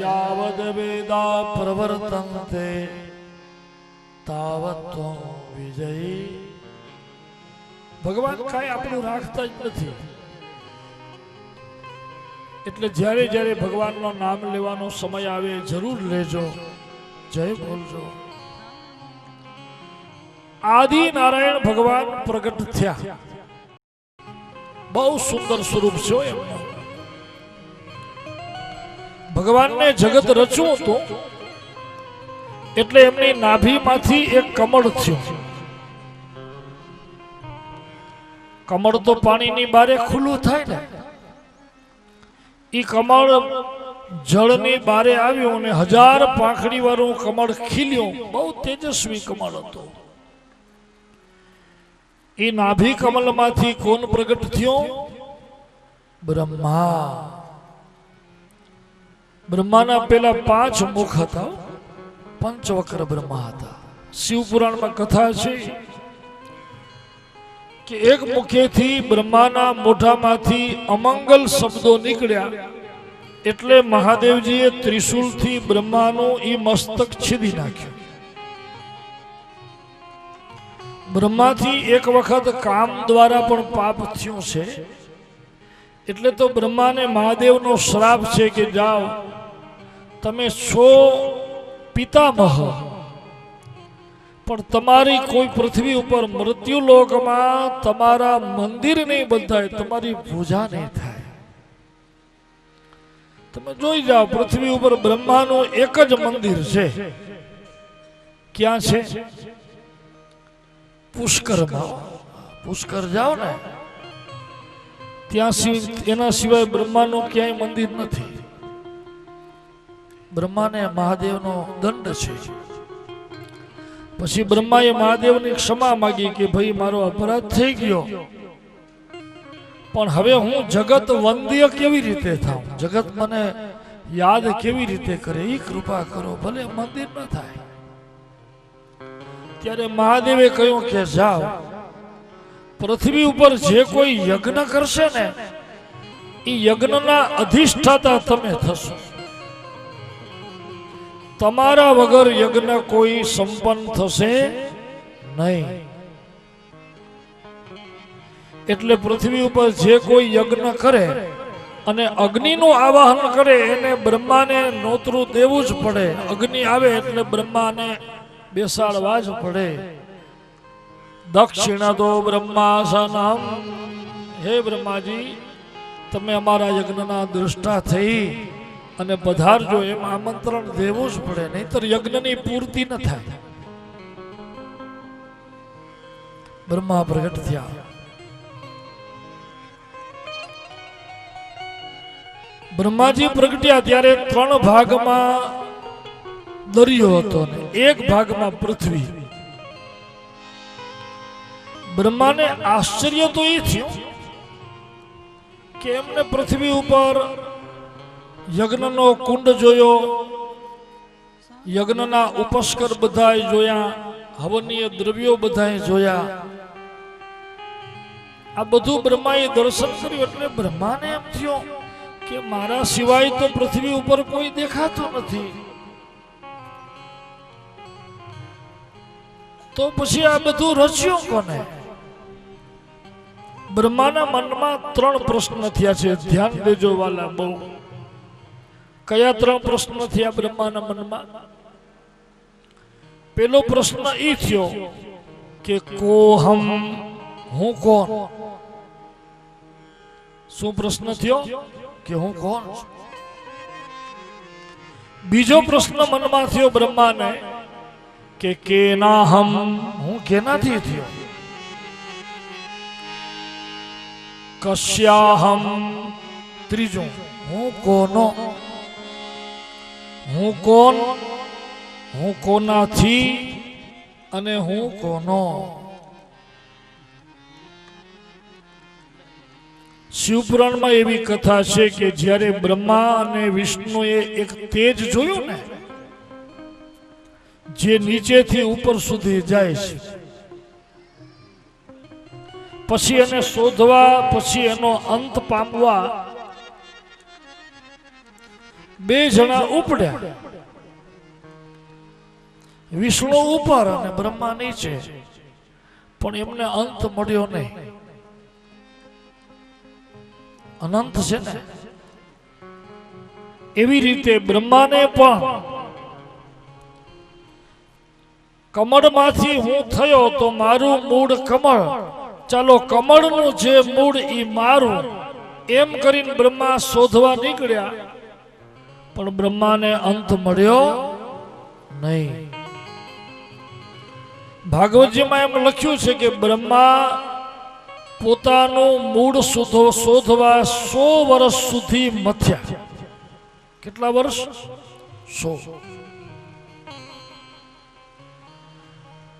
Speaker 2: યાવદ વેદા પ્રવર્તન્તે તાવત ત્વં વિજયી. ભગવાન કાંઈ આપણું રાખતા જ નથી. એટલે જ્યારે જ્યારે ભગવાનનું નામ લેવાનો સમય આવે જરૂર લેજો, જય બોલજો. આદિ નારાયણ ભગવાન પ્રગટ થયા. બહુ સુંદર સ્વરૂપ છે એમનું. ભગવાનને જગત રચ્યું હતું એટલે એમની નાભીમાંથી એક કમળ થયું. કમળ તો પાણીની બારે ખુલ્લું થાય ને, ઈ કમળ જળની બારે આવ્યું અને 1000 પાંખડી વાળું કમળ ખીલ્યું. બહુ તેજસ્વી કમળ હતું. ઈ નાભી કમલમાંથી કોણ પ્રગટ થયો? બ્રહ્મા. બ્રહ્માના પેલા 5 મુખ હતા, પંચવક્ર બ્રહ્મા હતા. શિવપુરાણમાં કથા છે કે એક મુખેથી બ્રહ્માના મોઢામાંથી અમંગલ શબ્દો નીકળ્યા એટલે મહાદેવજીએ ત્રિશુલથી બ્રહ્માનું ઈ મસ્તક છેદી નાખ્યું. બ્રહ્માથી એક વખત કામ દ્વારા પણ પાપ થયું છે એટલે તો બ્રહ્માને મહાદેવનો શ્રાપ છે કે જાઓ તમે છો પિતામહ, પણ તમારી કોઈ પૃથ્વી ઉપર મૃત્યુલોકમાં તમારા મંદિર નહીં બંધાય, તમારી પૂજા નહીં થાય. તમે જોઈ જાઓ પૃથ્વી ઉપર બ્રહ્માનું એક જ મંદિર છે. ક્યાં છે? પુષ્કરમાં. પુષ્કર જાઓ ને ત્યાં એના સિવાય બ્રહ્માનું ક્યાંય મંદિર નથી. બ્રહ્માને મહાદેવનો દંડ છે. પછી બ્રહ્માએ મહાદેવની ક્ષમા માંગી કે ભાઈ મારો અપરાધ થઈ ગયો, પણ હવે હું જગત વંદ્ય કેવી રીતે થાઉં, જગત મને યાદ કેવી રીતે કરે, એ કૃપા કરો, ભલે મંદિર ન થાય. ત્યારે મહાદેવે કહ્યું કે જાઓ પૃથ્વી ઉપર જે કોઈ યજ્ઞ કરશે ને એ યજ્ઞના અધિષ્ઠાતા તમે થશો. તમારા વગર યજ્ઞ કોઈ સંપન્ન થશે નહીં. એટલે પૃથ્વી ઉપર જે કોઈ યજ્ઞ કરે અને અગ્નિનું આવાહન કરે એને બ્રહ્માને નોતરું દેવું જ પડે. અગ્નિ આવે એટલે બ્રહ્માને બેસાડવા જ પડે. દક્ષિણતો બ્રહ્માસનમ. હે બ્રહ્માજી તમે અમારા યજ્ઞના દ્રષ્ટા થઈ અને પધારજો એમ આમંત્રણ દેવું જ પડે, નહીતર યજ્ઞની પૂર્તિ ન થાય. બ્રહ્મા પ્રગટ થયા. બ્રહ્માજી પ્રગટ્યા ત્યારે 3 ભાગમાં દરિયો હતો ને 1 ભાગમાં પૃથ્વી. બ્રહ્માને આશ્ચર્ય તો એ થયું કે એમને પૃથ્વી ઉપર યજ્ઞનો કુંડ જોયો, યજ્ઞના ઉપસ્કર બધાય જોયા, હવનીય દ્રવ્યો બધાય જોયા. આ બધું બ્રહ્માએ દર્શન કર્યું એટલે બ્રહ્માને એમ થયો કે મારા સિવાય તો પૃથ્વી ઉપર કોઈ દેખાતું નથી. તો પછી આ બધું રચ્યું કોને? બ્રહ્માના મનમાં 3 પ્રશ્ન થયા છે. ધ્યાન દેજો વાલા બહુ. કયા 3 પ્રશ્ન થયા બ્રહ્માના મનમાં? પેલો પ્રશ્ન એ થયો કે કોહમ, હું કોણ? શું પ્રશ્ન થયો? કે હું કોણ? બીજો પ્રશ્ન મનમાં થયો બ્રહ્માને કે કેનાહમ, હું કેનાથી થયો? કશ્યાહમ. ત્રીજું હું કોનો? હું કોણ, હું કોનાથી અને હું કોનો? શિવપુરાણમાં એવી કથા છે કે જ્યારે બ્રહ્મા અને વિષ્ણુએ એક તેજ જોયું ને જે નીચેથી ઉપર સુધી જાય છે, પછી એને શોધવા, પછી એનો અંત પામવા બે જણા ઉપડ્યા. વિષ્ણુ ઉપર અને બ્રહ્મા નીચે, પણ એમને અંત મળ્યો નહીં. અનંત છે ને, એવી રીતે બ્રહ્માને પણ કમળમાંથી હું થયો તો મારું મૂળ કમળ, ચાલો કમળનું જે મૂળ ઈ મારું, એમ કરીને બ્રહ્મા શોધવા નીકળ્યા, પણ બ્રહ્માને અંત મળ્યો નહીં. ભાગવતજીમાં એમ લખ્યું છે કે બ્રહ્મા પોતાનું મૂળ શોધવા 100 વર્ષ સુધી મથ્યા. કેટલા વર્ષ? 100.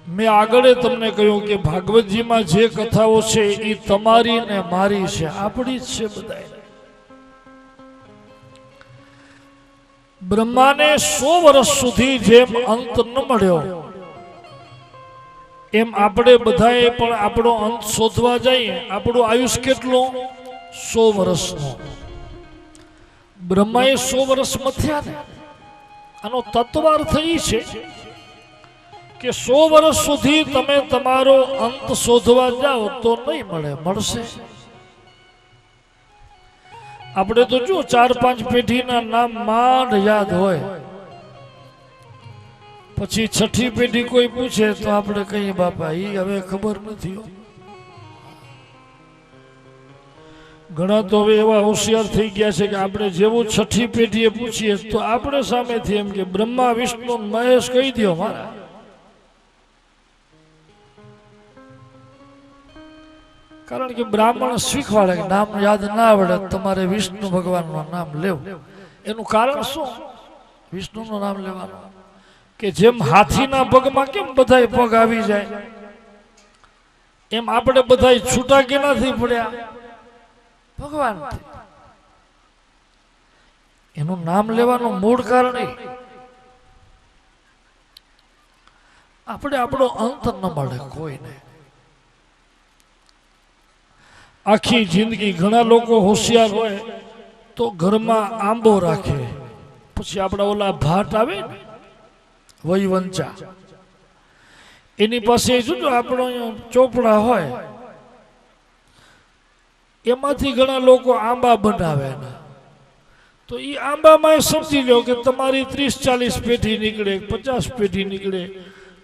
Speaker 2: મેં આગળ તમને કહ્યું કે ભાગવતજીમાં જે કથાઓ છે એ તમારી ને મારી છે, આપણી જ છે બધા. બ્રહ્માને 100 વર્ષ સુધી જેમ અંત ન મળ્યો, એમ આપણે બધાએ પણ આપણો અંત શોધવા જઈએ. આપણું આયુષ કેટલું? 100 વર્ષનો. બ્રહ્માએ 100 વર્ષ મથ્યા ને. આનો તત્વાર્થ એ છે કે 100 વર્ષ સુધી તમે તમારો અંત શોધવા જાઓ તો નહીં મળે, મળશે. આપણે તો જો 4-5 પેઢીના નામ માંડ યાદ હોય, પછી 6ઠી પેઢી કોઈ પૂછે તો આપણે કહીએ બાપા ઈ હવે ખબર નથી. ઘણા તો હવે એવા હોશિયાર થઈ ગયા છે કે આપણે જેવું 6ઠી પેઢીએ પૂછીએ તો આપણે સામેથી એમ કે બ્રહ્મા વિષ્ણુ મહેશ કહી દો મારા. કારણ કે બ્રાહ્મણ શીખવાડે કે નામ યાદ ના આવડે તમારે વિષ્ણુ ભગવાનનું નામ લેવું. એનું કારણ શું? વિષ્ણુનું નામ લેવાનું. કે જેમ હાથીના પગમાં કેમ બધાય પગ આવી જાય, એમ આપણે બધાય છૂટા કેનાથી પડ્યા? ભગવાન. એનું નામ લેવાનું મૂળ કારણ એ આપણે આપણો અંત ન મળે કોઈને. આખી જિંદગી ઘણા લોકો હોશિયાર હોય તો ઘરમાં આંબો રાખે, પછી આપણા ઓલા ભાટ આવે ને વૈવંચા, એની પાસે જોજો આપણો ચોપડા હોય, એમાંથી ઘણા લોકો આંબા બનાવે. તો એ આંબામાં સમજી લો કે તમારી 30-40 પેઢી નીકળે, 50 પેઢી નીકળે,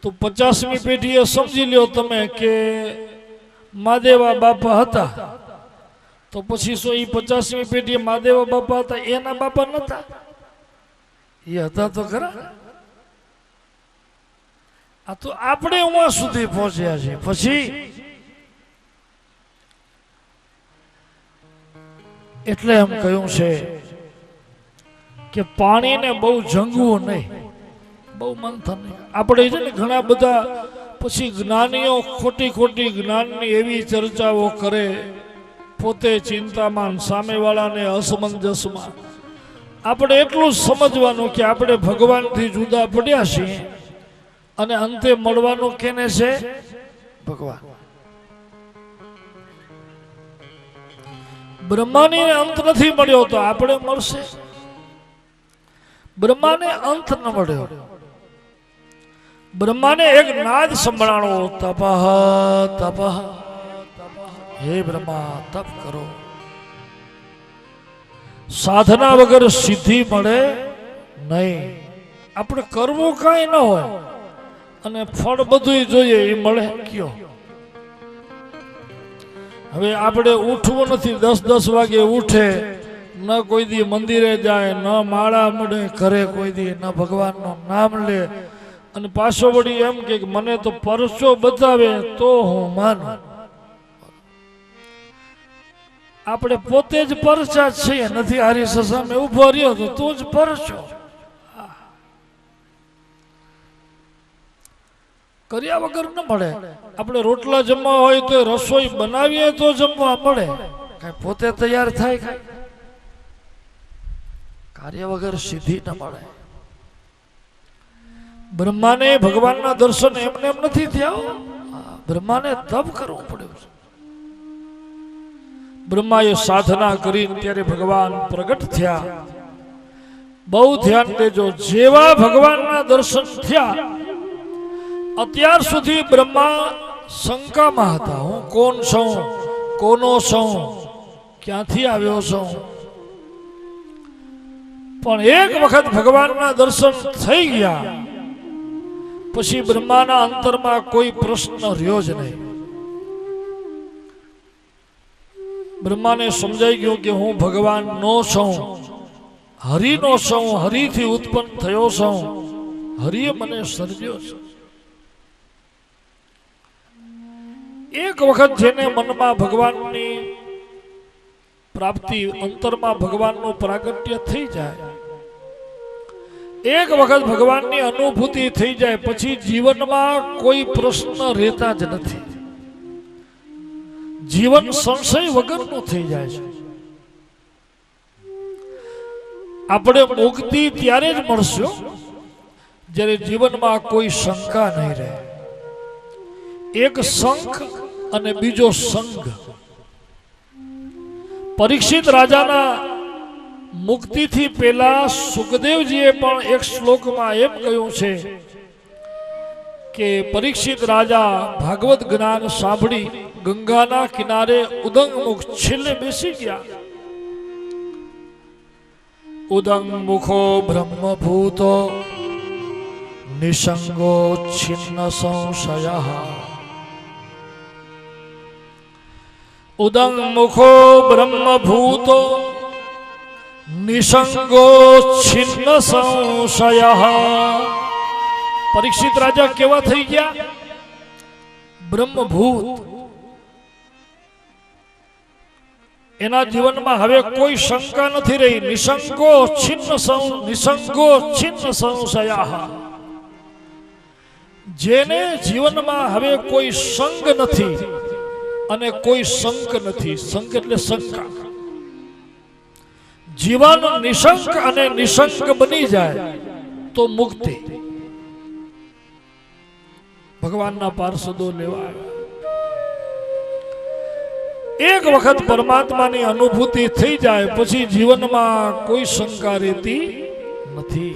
Speaker 2: તો 50મી પેઢીએ સમજી લો તમે કે મહાદેવા બાપા હતા, તો પછી શું એ 50મી પેઢીએ મહાદેવા બાપા હતા? એના બાપા નતા? એ હતા તો ખરા. આ તો આપણે ઉમાં સુધી પહોંચ્યા છે. પછી એટલે એમ કહ્યું છે કે પાણીને બહુ જંગવું નહીં, બહુ મંથન નહીં. આપણે છે ને ઘણા બધા પછી જ્ઞાનીઓ ખોટી જ્ઞાનની એવી ચર્ચાઓ કરે, પોતે ચિંતામાં, સામેવાળાને અસમંજસમાં. આપણે એટલું જ સમજવાનું કે આપણે ભગવાનથી જુદા પડ્યા છીએ અને અંતે મળવાનું કેને છે? ભગવાન. બ્રહ્માને અંત નથી મળ્યો તો આપણે મળશે. બ્રહ્માને અંત ન મળ્યો. બ્રહ્માને એક નાદ સંભળાણો, તપઃ તપઃ, હે બ્રહ્મા તપ કરો. સાધના વગર સિદ્ધિ મળે નહીં. આપણે કરવું કાંઈ ન હોય અને ફળ બધું જોઈએ એ મળે કયો? હવે આપણે ઉઠવું નથી, 10-10 વાગે ઉઠે, ન કોઈ દી મંદિરે જાય, ન માળા મળે ઘરે કોઈ દી, ન ભગવાનનું નામ લે, અને પાછો વળી એમ કે મને તો પરચો બતાવે તો હું માનું. આપણે પોતે જ પરચા છીએ, નથી હારી સામે ઉભો રહ્યો તો તું જ પરચો. કર્યા વગર ન મળે. આપણે રોટલા જમવા હોય તો રસોઈ બનાવીએ તો જમવા મળે, કઈ પોતે તૈયાર થાય કઈ? કાર્ય વગર સિદ્ધિ ન મળે. બ્રહ્માને ભગવાનના દર્શન એમને એમ નથી થયા. બ્રહ્માને તપ કરવું પડ્યું છે. બ્રહ્માએ સાધના કરી ત્યારે ભગવાન પ્રગટ થયા. બહુ ધ્યાન દેજો, જેવા ભગવાનના દર્શન થયા અત્યાર સુધી બ્રહ્મા શંકામાં હતા. હું કોણ છું, કોનો છું, ક્યાંથી આવ્યો છું. પણ એક વખત ભગવાનના દર્શન થઈ ગયા પછી બ્રહ્માના અંતરમાં કોઈ પ્રશ્ન રહ્યો જ નહીં. બ્રહ્માને સમજાઈ ગયું કે હું ભગવાનનો છું, હરિનો છું, હરિથી ઉત્પન્ન થયો છું, હરિએ મને સર્જ્યો છે. એક વખત જેને મનમાં ભગવાનની પ્રાપ્તિ, અંતરમાં ભગવાનનું પ્રાગટ્ય થઈ જાય, એક વખત ભગવાનની અનુભૂતિ થઈ જાય પછી જીવનમાં કોઈ પ્રશ્ન રહેતા જ નથી. જીવન સંશય વગરનું થઈ જાય છે. આપણે મુક્તિ ત્યારે જ મળશે જ્યારે જીવનમાં કોઈ શંકા નહીં રહે. એક શંખ અને બીજો સંગ. પરીક્ષિત રાજાના મુક્તિથી પહેલા સુખદેવજીએ પણ એક શ્લોકમાં એમ કહ્યું છે કે પરીક્ષિત રાજા ભાગવત જ્ઞાન સાંભળી ગંગાના કિનારે ઉદંગ મુખ છેલ્લે બેસી ગયા. ઉદંગ મુખો બ્રહ્મભૂતો નિસંગો છિન્ન સંશય. ઉદંગ મુખો બ્રહ્મભૂતો નિસંગો છિન્ન સંશય. પરીક્ષિત રાજા કેવા થઈ ગયા? બ્રહ્મભૂત. એના જીવનમાં હવે કોઈ શંકા નથી રહી. નિસંગો છિન્ન સંશય. જેને જીવનમાં હવે કોઈ સંગ નથી અને કોઈ શંક નથી. શંક એટલે શંકા. જીવન નિશંક અને નિશંક બની જાય તો મુક્તિ. ભગવાનના પાર્ષદો લેવા આવ્યા. એક વખત પરમાત્માની અનુભૂતિ થઈ જાય પછી જીવનમાં કોઈ શંકા રહેતી નથી.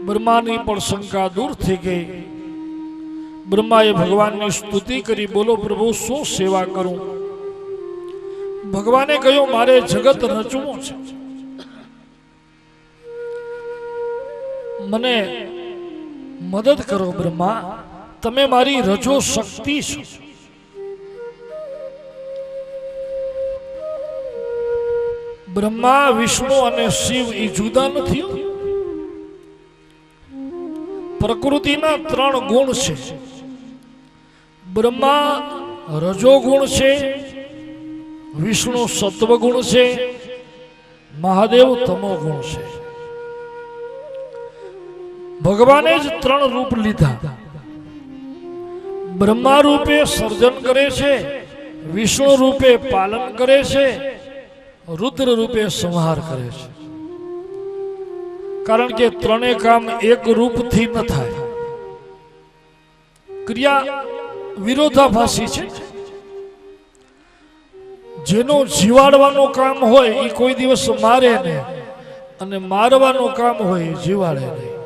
Speaker 2: બ્રહ્માની પણ શંકા દૂર થઈ ગઈ. બ્રહ્માએ ભગવાનની સ્તુતિ કરી. બોલો પ્રભુ, શું સેવા કરું? ભગવાને કહ્યું, મારે જગત રચવું છે, મને મદદ કરો. બ્રહ્મા, તમે મારી રજો શક્તિ છો. બ્રહ્મા, વિષ્ણુ અને શિવ એ જુદા નથી. પ્રકૃતિના 3 ગુણ છે. બ્રહ્મા રજો ગુણ છે, વિષ્ણુ સત્વ ગુણ છે, મહાદેવ તમો ગુણ છે. ભગવાને જ 3 રૂપ લીધા. બ્રહ્મા રૂપે સર્જન કરે છે, વિષ્ણુ રૂપે પાલન કરે છે, રુદ્ર રૂપે સંહાર કરે છે. કારણ કે 3 કામ એક રૂપથી ન થાય. ક્રિયા વિરોધાભાસી છે. જેનું જીવાડવાનું કામ હોય એ કોઈ દિવસ મારે ને, અને મારવાનું કામ હોય એ જીવાડે નહીં.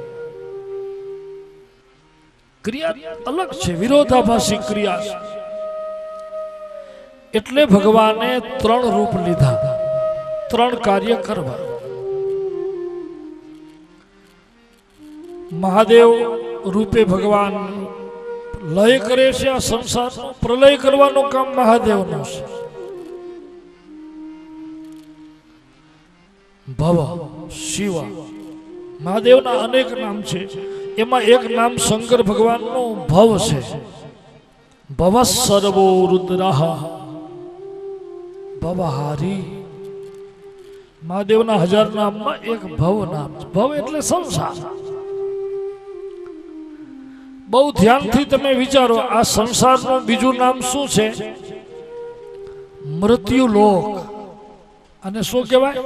Speaker 2: ક્રિયા અલગ છે, વિરોધાભાસી ક્રિયા છે. એટલે ભગવાને 3 રૂપ લીધા, 3 કાર્ય કરવા. મહાદેવ રૂપે ભગવાન લય કરે છે. આ સંસારનો પ્રલય કરવાનું કામ મહાદેવનું છે. ભવ, શિવ, મહાદેવના અનેક નામ છે. એમાં એક નામ શંકર ભગવાનનું ભવ છે. ભવ સર્વો રુદ્રઃ ભવહારી. મહાદેવના 1000 નામમાં એક ભવ નામ છે. ભવ એટલે સંસાર. બહુ ધ્યાનથી તમે વિચારો, આ સંસારનું બીજું નામ શું છે? મૃત્યુલોક. અને શું કહેવાય?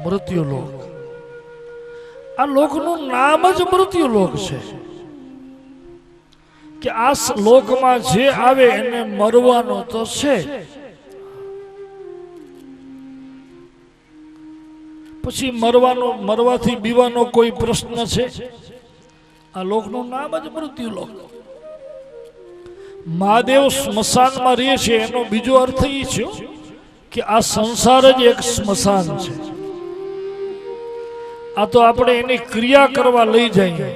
Speaker 2: મૃત્યુલોક. આ લોકનું નામ જ મૃત્યુ લોક છે કે આ લોકમાં જે આવે એને મરવાનો તો છે. પછી મરવાથી બીવાનો કોઈ પ્રશ્ન છે? આ લોકનું નામ જ મૃત્યુ લોક. મહાદેવ સ્મશાનમાં રહે છે એનો બીજો અર્થ એ છે કે આ સંસાર જ એક સ્મશાન છે. આ તો આપણે એની ક્રિયા કરવા લઈ જઈએ.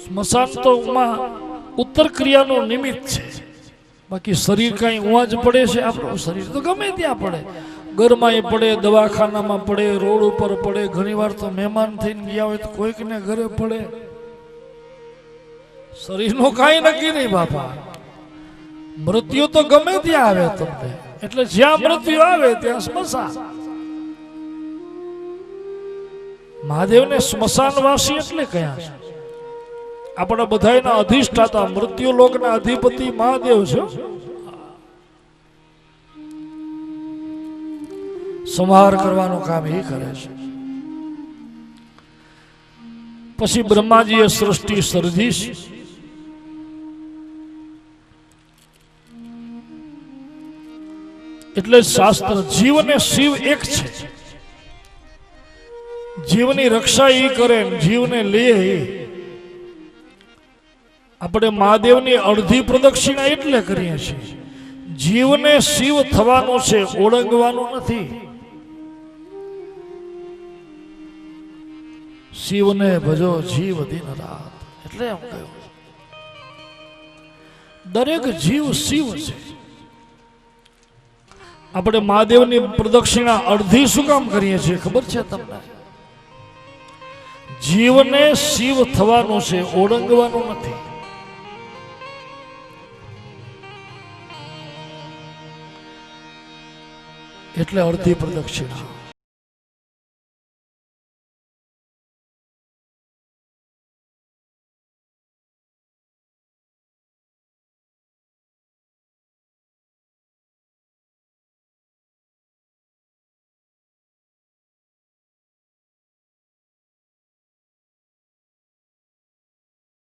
Speaker 2: સ્મશાન તો ઉત્તર ક્રિયાનું નિમિત્ત છે. બાકી શરીર કઈ ઉવા જ પડે છે? આપણું શરીર તો ગમે ત્યાં પડે, ઘરમાં પડે, દવાખાનામાં પડે, રોડ ઉપર પડે, ઘણી વાર તો મહેમાન થઈને ગયા હોય તો કોઈકને ઘરે પડે. શરીરનું કાંઈ નક્કી નહીં બાપા. મૃત્યુ તો ગમે ત્યાં આવે તમને. એટલે જ્યાં મૃત્યુ આવે ત્યાં સ્મશાન. મહાદેવને સ્મશાનવાસી એટલે કયા છે? આપણા બધાના અધિષ્ઠાતા મૃત્યુ લોકના અધિપતિ મહાદેવ છે. સંહાર કરવાનું કામ એ કરે છે. પછી બ્રહ્માજીએ સૃષ્ટિ સર્જી છે. એટલે શાસ્ત્ર જીવ અને શિવ એક છે. જીવની રક્ષા એ કરે, જીવને લે. આપણે મહાદેવની અડધી પ્રદક્ષિણા એટલે કરીએ છીએ. જીવને શિવ થવાનું છે, ઓળંગવાનું નથી. શિવને ભજો જીવ દિન રાત, એટલે એમ કહ્યું. દરેક જીવ શિવ છે. આપણે મહાદેવની પ્રદક્ષિણા અડધી શું કામ કરીએ છીએ ખબર છે તમને? જીવને શિવ થવાનું છે, ઓળંગવાનું નથી. એટલે અડધી પ્રદક્ષિણા.